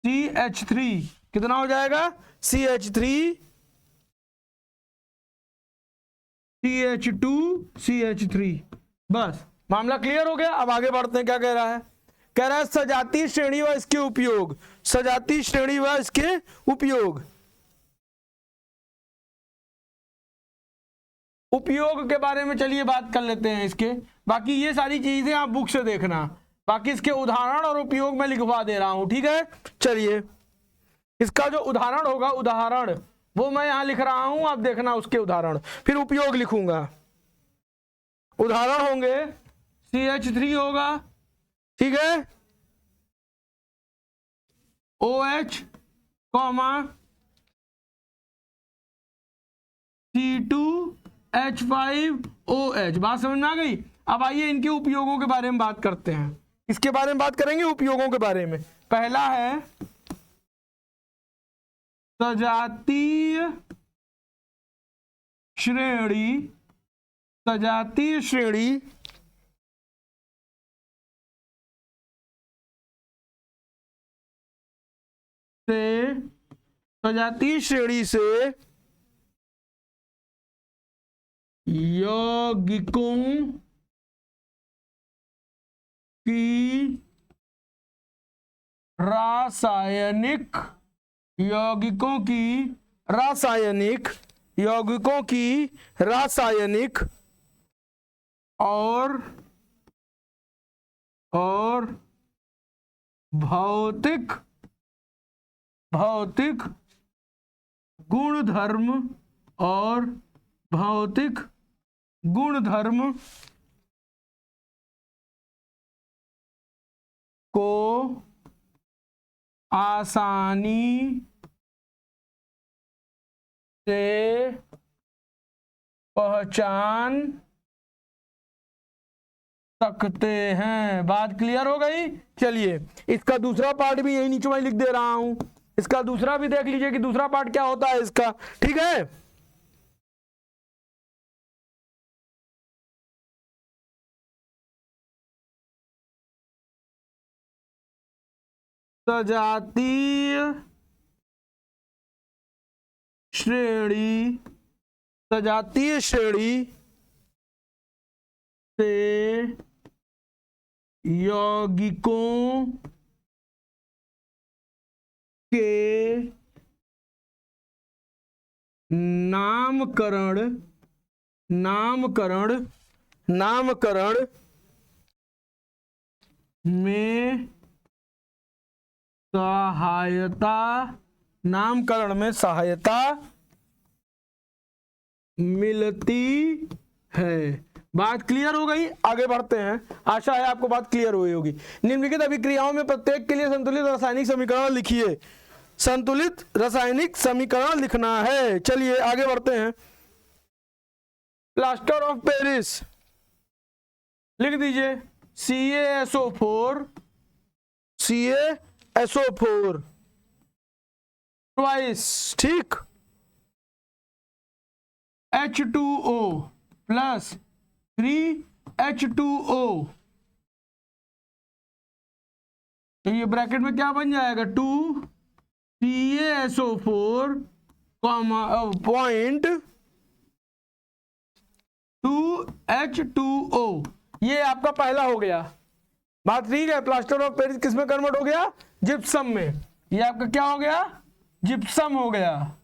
CH3, कितना हो जाएगा, CH3, CH2, CH3। बस मामला क्लियर हो गया। अब आगे बढ़ते हैं, क्या कह रहा है, कह रहा है सजातीय श्रेणी व इसके उपयोग। सजातीय श्रेणी व इसके उपयोग के बारे में चलिए बात कर लेते हैं इसके। बाकी ये सारी चीजें आप बुक से देखना, बाकी इसके उदाहरण और उपयोग मैं लिखवा दे रहा हूं, ठीक है। चलिए इसका जो उदाहरण होगा, उदाहरण वो मैं यहां लिख रहा हूं, आप देखना उसके उदाहरण, फिर उपयोग लिखूंगा। उदाहरण होंगे CH3 होगा, ठीक है, OH, C2H5OH। बात समझ में आ गई। अब आइए इनके उपयोगों के बारे में बात करते हैं। इसके बारे में बात करेंगे, उपयोगों के बारे में। पहला है सजातीय श्रेणी से यौगिकों की रासायनिक यौगिकों की रासायनिक और भौतिक गुणधर्म को आसानी से पहचान सकते हैं। बात क्लियर हो गई। चलिए इसका दूसरा पार्ट भी यही नीचे मैं लिख दे रहा हूं, इसका दूसरा भी देख लीजिए कि दूसरा पार्ट क्या होता है इसका। ठीक है, सजातीय श्रेणी से यौगिकों के नामकरण में सहायता मिलती है। बात क्लियर हो गई। आगे बढ़ते हैं, आशा है आपको बात क्लियर हुई होगी। निम्नलिखित अभिक्रियाओं में प्रत्येक के लिए संतुलित रासायनिक समीकरण लिखिए। संतुलित रासायनिक समीकरण लिखना है। चलिए आगे बढ़ते हैं। प्लास्टर ऑफ पेरिस लिख दीजिए, CaSO4 ट्वाइस, ठीक, H2O प्लस 3H2O, तो ये ब्रैकेट में क्या बन जाएगा, 2CaSO4 .2H2O। ये आपका पहला हो गया। बात ठीक है। प्लास्टर ऑफ पेरिस किस में कन्वर्ट हो गया, जिप्सम में। ये आपका क्या हो गया, जिप्सम हो गया।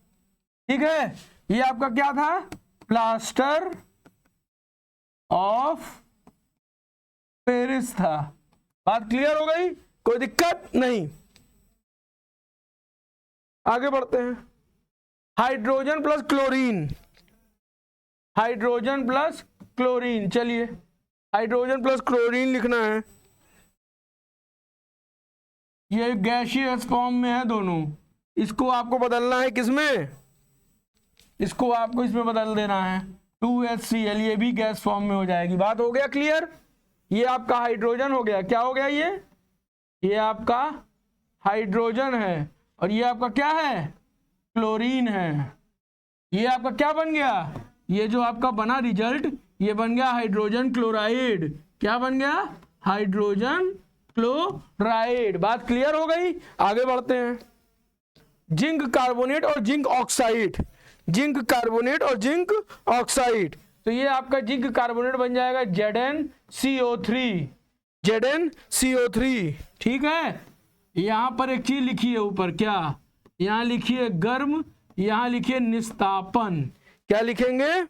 ठीक है, ये आपका क्या था, प्लास्टर ऑफ पेरिस था। बात क्लियर हो गई, कोई दिक्कत नहीं। आगे बढ़ते हैं। हाइड्रोजन प्लस क्लोरीन, चलिए हाइड्रोजन प्लस क्लोरीन लिखना है। ये गैसियस फॉर्म में है दोनों, इसको आपको बदलना है किसमें, इसको आपको इसमें बदल देना है 2HCl, ये भी गैस फॉर्म में हो जाएगी। बात हो गया क्लियर। ये आपका हाइड्रोजन हो गया, क्या हो गया, ये आपका हाइड्रोजन है और ये आपका क्या है, क्लोरीन है। ये आपका क्या बन गया, ये जो आपका बना रिजल्ट, ये बन गया हाइड्रोजन क्लोराइड। क्या बन गया, हाइड्रोजन क्लोराइड। बात क्लियर हो गई। आगे बढ़ते हैं। जिंक कार्बोनेट और जिंक ऑक्साइड, तो ये आपका जिंक कार्बोनेट बन जाएगा ZnCO3। ठीक है, यहां पर एक चीज लिखिए ऊपर, क्या, यहां लिखिए गर्म, यहां लिखिए निस्तापन। क्या लिखेंगे,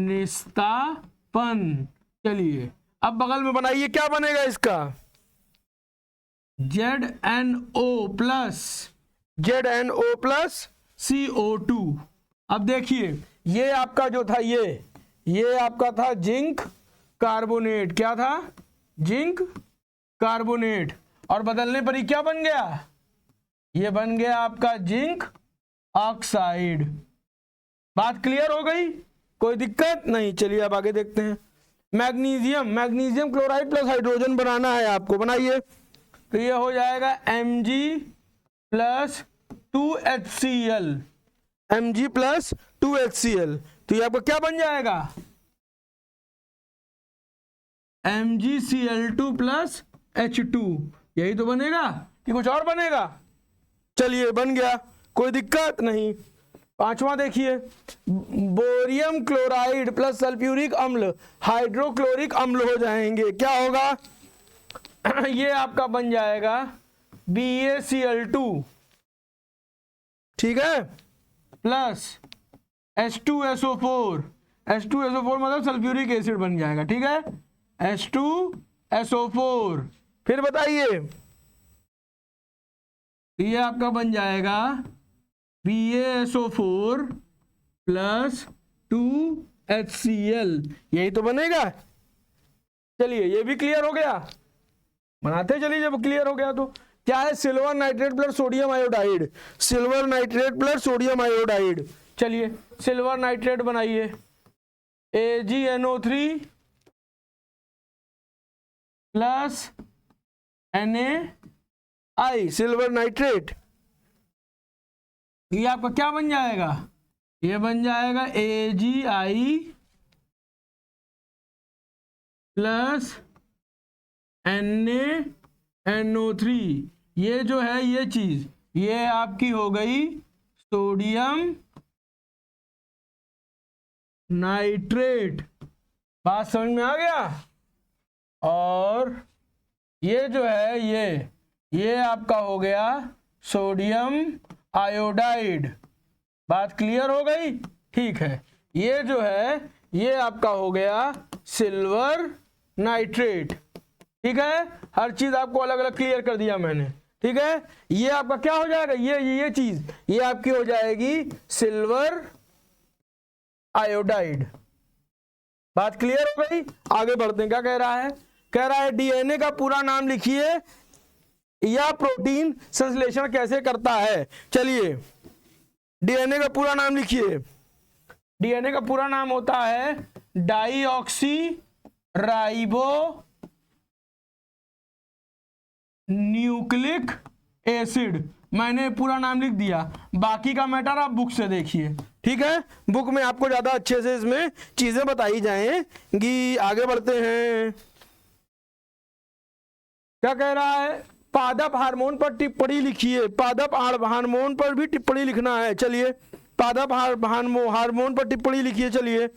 निस्तापन। चलिए अब बगल में बनाइए, क्या बनेगा इसका, ZnO प्लस CO2। अब देखिए ये आपका जो था, ये आपका था जिंक कार्बोनेट। क्या था, जिंक कार्बोनेट, और बदलने पर ही क्या बन गया, ये बन गया आपका जिंक ऑक्साइड। बात क्लियर हो गई, कोई दिक्कत नहीं। चलिए अब आगे देखते हैं। मैग्नीशियम क्लोराइड प्लस हाइड्रोजन बनाना है आपको, बनाइए। तो ये हो जाएगा Mg प्लस 2HCl। तो ये आपका क्या बन जाएगा, MgCl2 प्लस H2। यही तो बनेगा कि कुछ और बनेगा। चलिए बन गया, कोई दिक्कत नहीं। पांचवा देखिए, बोरियम क्लोराइड प्लस सल्फ्यूरिक अम्ल हाइड्रोक्लोरिक अम्ल हो जाएंगे। क्या होगा, ये आपका बन जाएगा BaCl2, ठीक है, प्लस H2SO4, H2SO4 मतलब सल्फ्यूरिक एसिड बन जाएगा, ठीक है, H2SO4। फिर बताइए, ये आपका बन जाएगा BaSO4 प्लस 2HCl, यही तो बनेगा। चलिए ये भी क्लियर हो गया, बनाते चलिए जब क्लियर हो गया तो। क्या है, silver nitrate plus sodium iodide, silver nitrate plus sodium iodide. चलिए सिल्वर नाइट्रेट बनाइए, AgNO3 plus NaI, silver nitrate. ये आपका क्या बन जाएगा, ये बन जाएगा AgI प्लस NaNO3। ये जो है ये चीज, ये आपकी हो गई सोडियम नाइट्रेट। बात समझ में आ गया। और ये जो है ये आपका हो गया सोडियम आयोडाइड। बात क्लियर हो गई, ठीक है। ये जो है ये आपका हो गया सिल्वर नाइट्रेट, ठीक है। हर चीज आपको अलग अलग क्लियर कर दिया मैंने, ठीक है। ये आपका क्या हो जाएगा, ये चीज ये आपकी हो जाएगी सिल्वर आयोडाइड। बात क्लियर हो गई, आगे बढ़ते हैं। क्या कह रहा है, कह रहा है डीएनए का पूरा नाम लिखिए या प्रोटीन संश्लेषण कैसे करता है। चलिए डीएनए का पूरा नाम लिखिए। डीएनए का पूरा नाम होता है डाईऑक्सी राइबो न्यूक्लिक एसिड। मैंने पूरा नाम लिख दिया, बाकी का मैटर आप बुक से देखिए, ठीक है। बुक में आपको ज्यादा अच्छे से इसमें चीजें बताई जाएंगी। आगे बढ़ते हैं। क्या कह रहा है, पादप हार्मोन पर टिप्पणी लिखिए। पादप हार्मोन पर भी टिप्पणी लिखना है। चलिए पादप हार्मोन पर टिप्पणी लिखिए। चलिए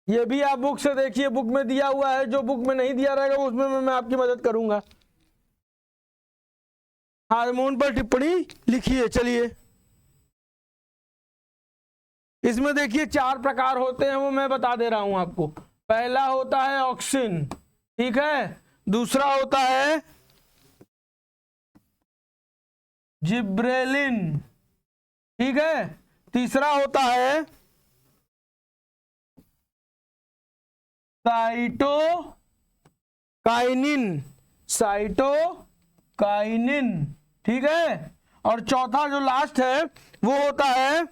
ये भी आप बुक से देखिए, बुक में दिया हुआ है। जो बुक में नहीं दिया रहेगा उसमें मैं आपकी मदद करूंगा। हार्मोन पर टिप्पणी लिखिए। चलिए इसमें देखिए 4 प्रकार होते हैं, वो मैं बता दे रहा हूं आपको। पहला होता है ऑक्सिन, ठीक है। दूसरा होता है जिब्रेलिन, ठीक है। तीसरा होता है साइटोकाइनिन, ठीक है। और चौथा जो लास्ट है वो होता है,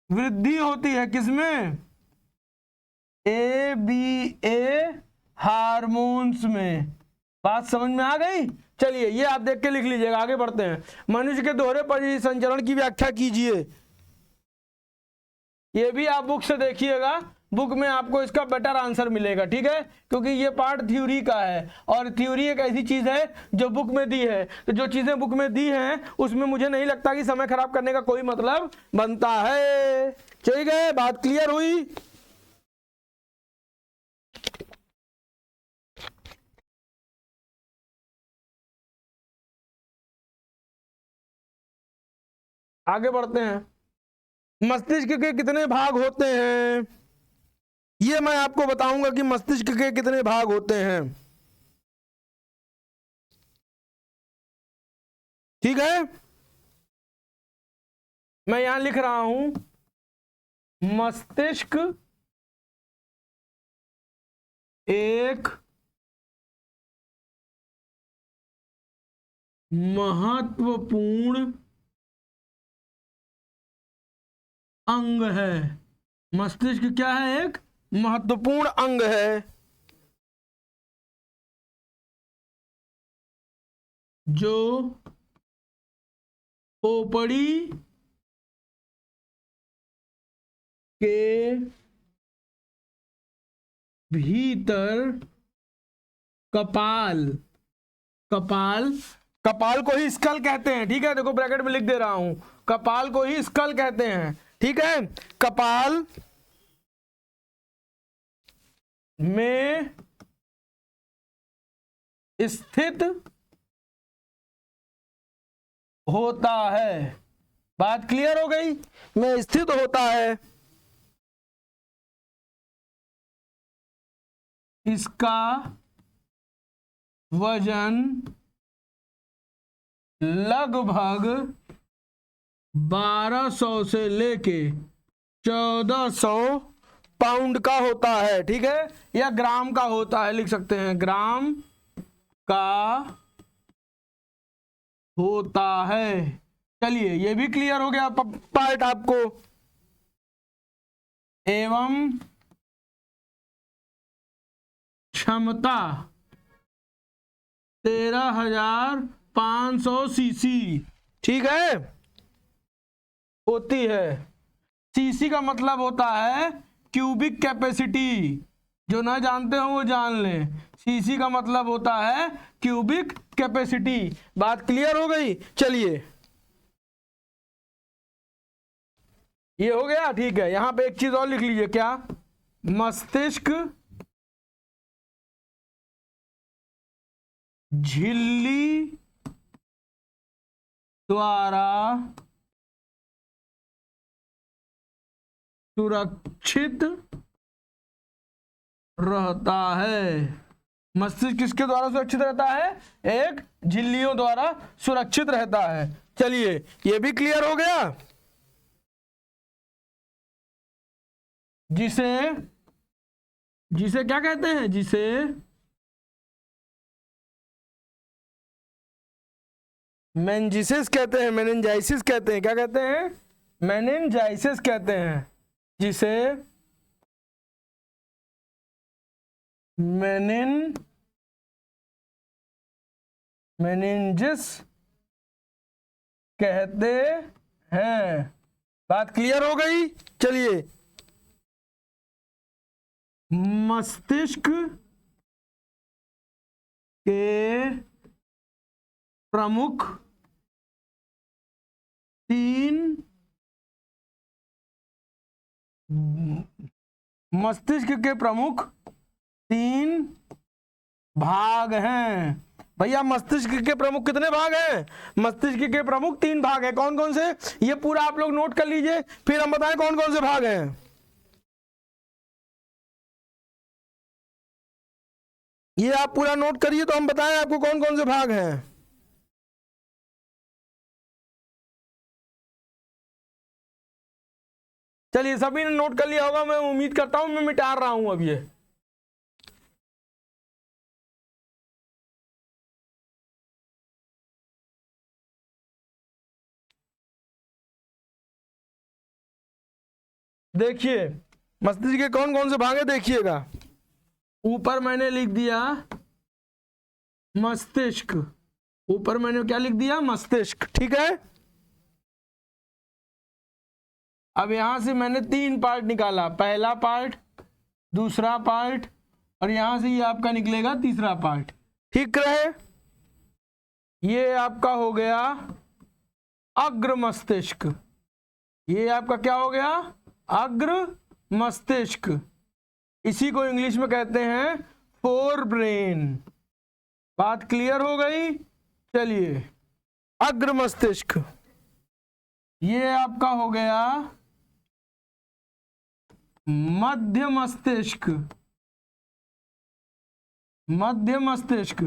वृद्धि होती है किसमें, ABA हार्मोन्स में। बात समझ में आ गई। चलिए ये आप देख के लिख लीजिएगा। आगे बढ़ते हैं। मनुष्य के दोहरे परिसंचरण की व्याख्या कीजिए। ये भी आप बुक से देखिएगा, बुक में आपको इसका बेटर आंसर मिलेगा, ठीक है। क्योंकि ये पार्ट थ्योरी का है और थ्योरी एक ऐसी चीज है जो बुक में दी है। तो जो चीजें बुक में दी हैं उसमें मुझे नहीं लगता कि समय खराब करने का कोई मतलब बनता है। ठीक है, बात क्लियर हुई। आगे बढ़ते हैं। मस्तिष्क के कितने भाग होते हैं, ये मैं आपको बताऊंगा कि मस्तिष्क के कितने भाग होते हैं, ठीक है। मैं यहां लिख रहा हूं, मस्तिष्क एक महत्वपूर्ण अंग है। मस्तिष्क क्या है, एक महत्वपूर्ण अंग है जो खोपड़ी के भीतर कपाल को ही स्कल कहते हैं, ठीक है। देखो ब्रैकेट में लिख दे रहा हूं, कपाल को ही स्कल कहते हैं, ठीक है। कपाल में स्थित होता है। बात क्लियर हो गई, में स्थित होता है। इसका वजन लगभग 1200 से लेके 1400 पाउंड का होता है, ठीक है, या ग्राम का होता है, लिख सकते हैं ग्राम का होता है। चलिए ये भी क्लियर हो गया पार्ट आपको। एवं क्षमता 13,500 सीसी, ठीक है, होती है। सीसी का मतलब होता है क्यूबिक कैपेसिटी, जो ना जानते हो वो जान लें। सीसी का मतलब होता है क्यूबिक कैपेसिटी। बात क्लियर हो गई। चलिए ये हो गया, ठीक है। यहां पे एक चीज और लिख लीजिए, क्या? मस्तिष्क झिल्ली द्वारा सुरक्षित रहता है। मस्तिष्क किसके द्वारा सुरक्षित रहता है? एक झिल्लियों द्वारा सुरक्षित रहता है। चलिए ये भी क्लियर हो गया। जिसे क्या कहते हैं? जिसे मेनिंजाइसिस कहते हैं। मेनिंजाइसिस कहते हैं। क्या कहते हैं? मेनिंजाइसिस कहते हैं। जिसे मेनिंजिस कहते हैं। बात क्लियर हो गई। चलिए मस्तिष्क के प्रमुख 3 मस्तिष्क के प्रमुख 3 भाग हैं। भैया मस्तिष्क के प्रमुख कितने भाग हैं? मस्तिष्क के प्रमुख 3 भाग हैं। कौन कौन से? ये पूरा आप लोग नोट कर लीजिए, फिर हम बताएं कौन कौन से भाग हैं। ये आप पूरा नोट करिए तो हम बताएं आपको कौन कौन से भाग हैं। चलिए सभी ने नोट कर लिया होगा, मैं उम्मीद करता हूं। मैं मिटा रहा हूं अब ये। देखिए मस्तिष्क के कौन कौन से भाग हैं, देखिएगा। ऊपर मैंने लिख दिया मस्तिष्क। ऊपर मैंने क्या लिख दिया? मस्तिष्क, ठीक है। अब यहां से मैंने 3 पार्ट निकाला। पहला पार्ट, दूसरा पार्ट, और यहां से ये आपका निकलेगा तीसरा पार्ट, ठीक रहे। ये आपका हो गया अग्र मस्तिष्क। ये आपका क्या हो गया? अग्र मस्तिष्क। इसी को इंग्लिश में कहते हैं फोर ब्रेन। बात क्लियर हो गई। चलिए अग्र मस्तिष्क, ये आपका हो गया मध्य मस्तिष्क। मध्य मस्तिष्क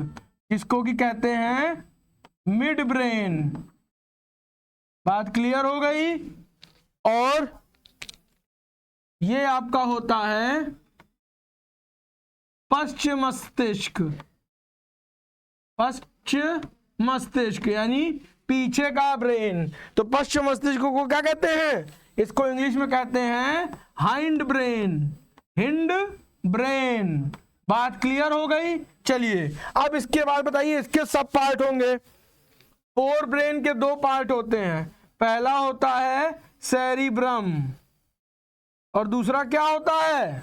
इसको की कहते हैं मिड ब्रेन। बात क्लियर हो गई। और ये आपका होता है पश्चिम मस्तिष्क। पश्चिम मस्तिष्क यानी पीछे का ब्रेन। तो पश्चिम मस्तिष्क को क्या कहते हैं? इसको इंग्लिश में कहते हैं हाइंड ब्रेन। Hind brain. बात क्लियर हो गई। चलिए अब इसके बाद बताइए इसके सब पार्ट होंगे। फोर ब्रेन के 2 पार्ट होते हैं। पहला होता है सेरिब्रम और दूसरा क्या होता है?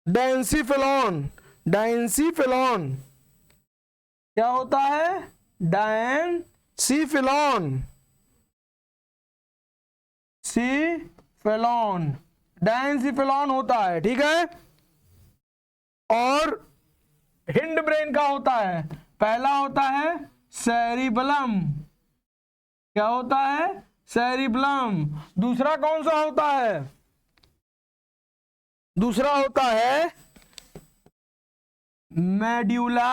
डेंसिफेलॉन। क्या होता है? डेंसिफेलॉन। डेंसिफेलॉन होता है, ठीक है। और हिंड ब्रेन का होता है, पहला होता है सेरिबलम, क्या होता है, सेरिबलम। दूसरा कौन सा होता है, दूसरा होता है मेड्यूला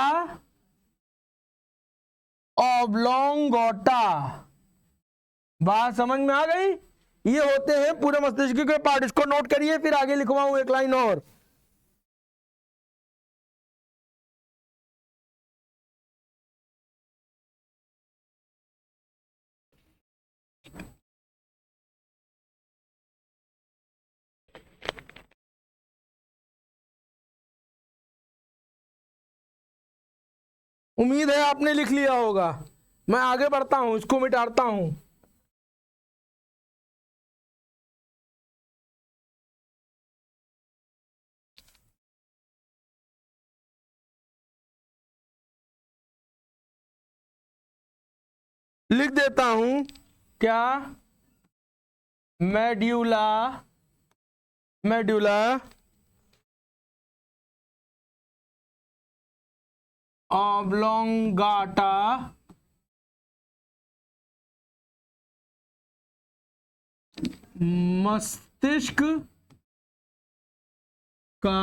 ऑब्लोंगोटा। बात समझ में आ गई। ये होते हैं पूरे मस्तिष्क के पार्ट, इसको नोट करिए, फिर आगे लिखवाऊं एक लाइन और। उम्मीद है आपने लिख लिया होगा। मैं आगे बढ़ता हूं, इसको मिटाता हूं। लिख देता हूं, क्या, मेड्यूला ऑब्लोंगाटा मस्तिष्क का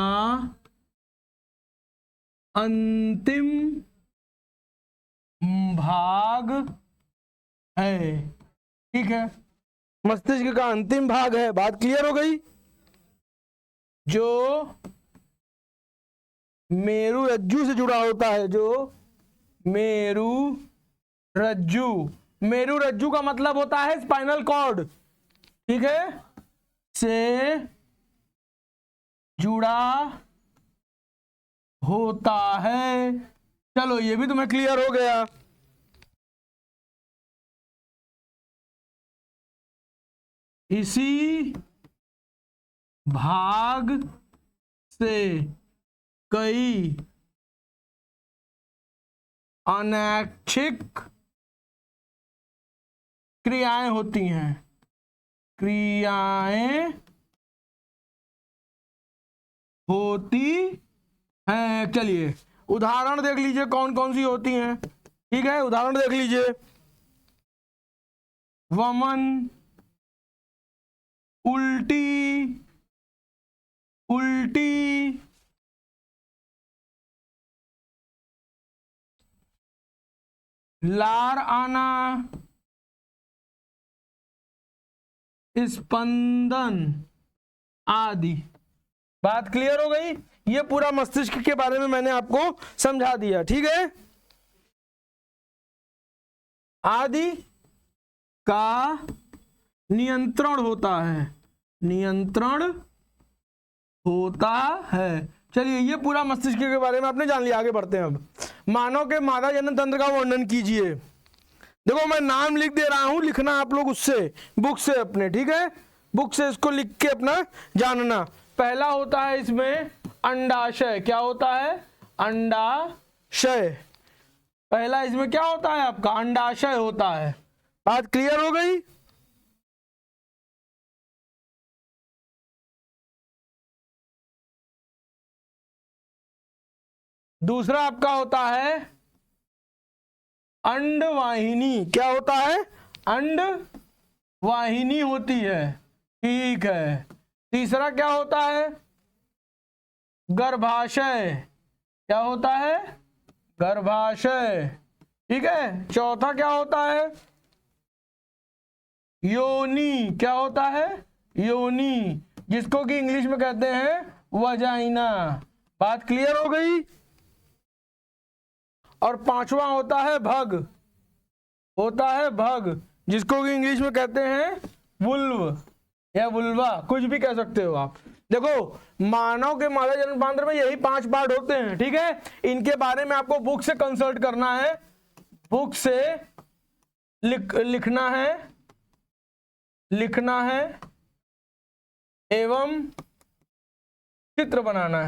अंतिम भाग है, ठीक है। मस्तिष्क का अंतिम भाग है, बात क्लियर हो गई। जो मेरु रज्जु से जुड़ा होता है, जो मेरु रज्जु का मतलब होता है स्पाइनल कॉर्ड, ठीक है, से जुड़ा होता है। चलो ये भी तुम्हें क्लियर हो गया। इसी भाग से कई अनैच्छिक क्रियाएं होती हैं, चलिए उदाहरण देख लीजिए कौन कौन सी होती हैं, ठीक है। उदाहरण देख लीजिए, वमन, उल्टी, लार आना, स्पंदन आदि। बात क्लियर हो गई। ये पूरा मस्तिष्क के बारे में मैंने आपको समझा दिया, ठीक है। आदि का नियंत्रण होता है, चलिए ये पूरा मस्तिष्क के बारे में आपने जान लिया। आगे बढ़ते हैं। अब मानव के मादा जनन तंत्र का वर्णन कीजिए। देखो मैं नाम लिख दे रहा हूं, लिखना आप लोग उससे, बुक से अपने, ठीक है। बुक से इसको लिख के अपना जानना। पहला होता है इसमें अंडाशय, क्या होता है, अंडाशय। पहला इसमें क्या होता है आपका, अंडाशय होता है। बात क्लियर हो गई। दूसरा आपका होता है अंडवाहिनी, क्या होता है, अंडवाहिनी होती है, ठीक है। तीसरा क्या होता है, गर्भाशय, क्या होता है, गर्भाशय, ठीक है। चौथा क्या होता है, योनि, क्या होता है, योनि, जिसको कि इंग्लिश में कहते हैं वजाइना। बात क्लियर हो गई। और पांचवा होता है भग, जिसको कि इंग्लिश में कहते हैं वुल्व या वुल्वा, कुछ भी कह सकते हो आप। देखो मानव के मादा जनन तंत्र में यही 5 पार्ट होते हैं, ठीक है। इनके बारे में आपको बुक से कंसल्ट करना है, बुक से लिखना है एवं चित्र बनाना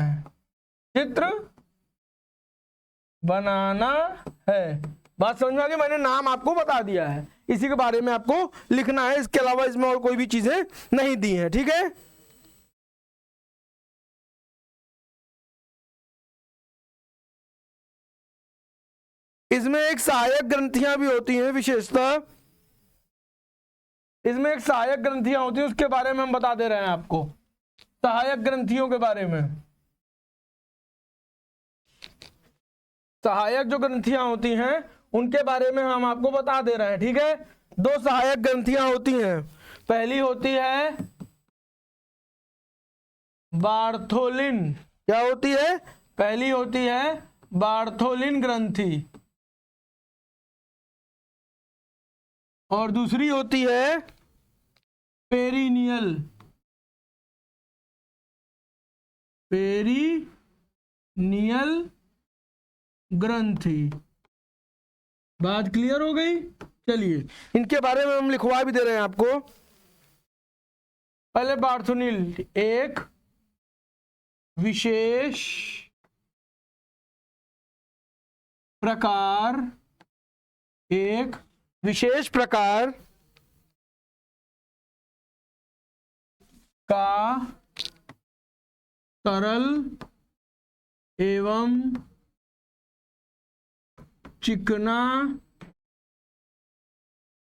है। बात समझ में आ गई। मैंने नाम आपको बता दिया है, इसी के बारे में आपको लिखना है, इसके अलावा इसमें और कोई भी चीजें नहीं दी हैं, ठीक है। इसमें एक सहायक ग्रंथियां भी होती हैं, विशेषतः इसमें एक सहायक ग्रंथियां होती हैं, उसके बारे में हम बता दे रहे हैं आपको, सहायक ग्रंथियों के बारे में। सहायक जो ग्रंथियां होती हैं उनके बारे में हम आपको बता दे रहे हैं, ठीक है। दो सहायक ग्रंथियां होती हैं, पहली होती है बार्थोलिन, क्या होती है, पहली होती है बार्थोलिन ग्रंथि, और दूसरी होती है पेरिनियल, पेरिनियल ग्रंथि। बात क्लियर हो गई। चलिए इनके बारे में हम लिखवा भी दे रहे हैं आपको। पहले बार्थोलिन एक विशेष प्रकार, एक विशेष प्रकार का तरल एवं चिकना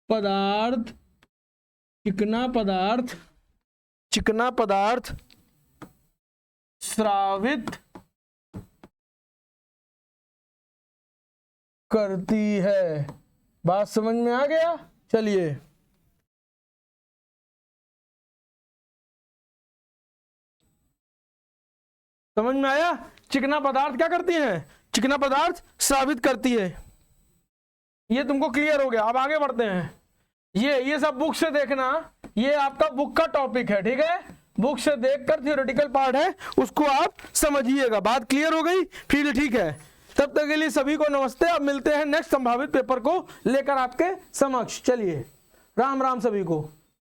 पदार्थ, चिकना पदार्थ स्रावित करती है। बात समझ में आ गया। चलिए समझ में आया, चिकना पदार्थ क्या करती है, चिकना पदार्थ स्रावित करती है। ये तुमको क्लियर हो गया। अब आगे बढ़ते हैं। ये सब बुक से देखना, ये आपका बुक का टॉपिक है, ठीक है। बुक से देखकर थ्योरेटिकल पार्ट है, उसको आप समझिएगा। बात क्लियर हो गई, फिर ठीक है। तब तक के लिए सभी को नमस्ते। अब मिलते हैं नेक्स्ट संभावित पेपर को लेकर आपके समक्ष। चलिए राम राम सभी को।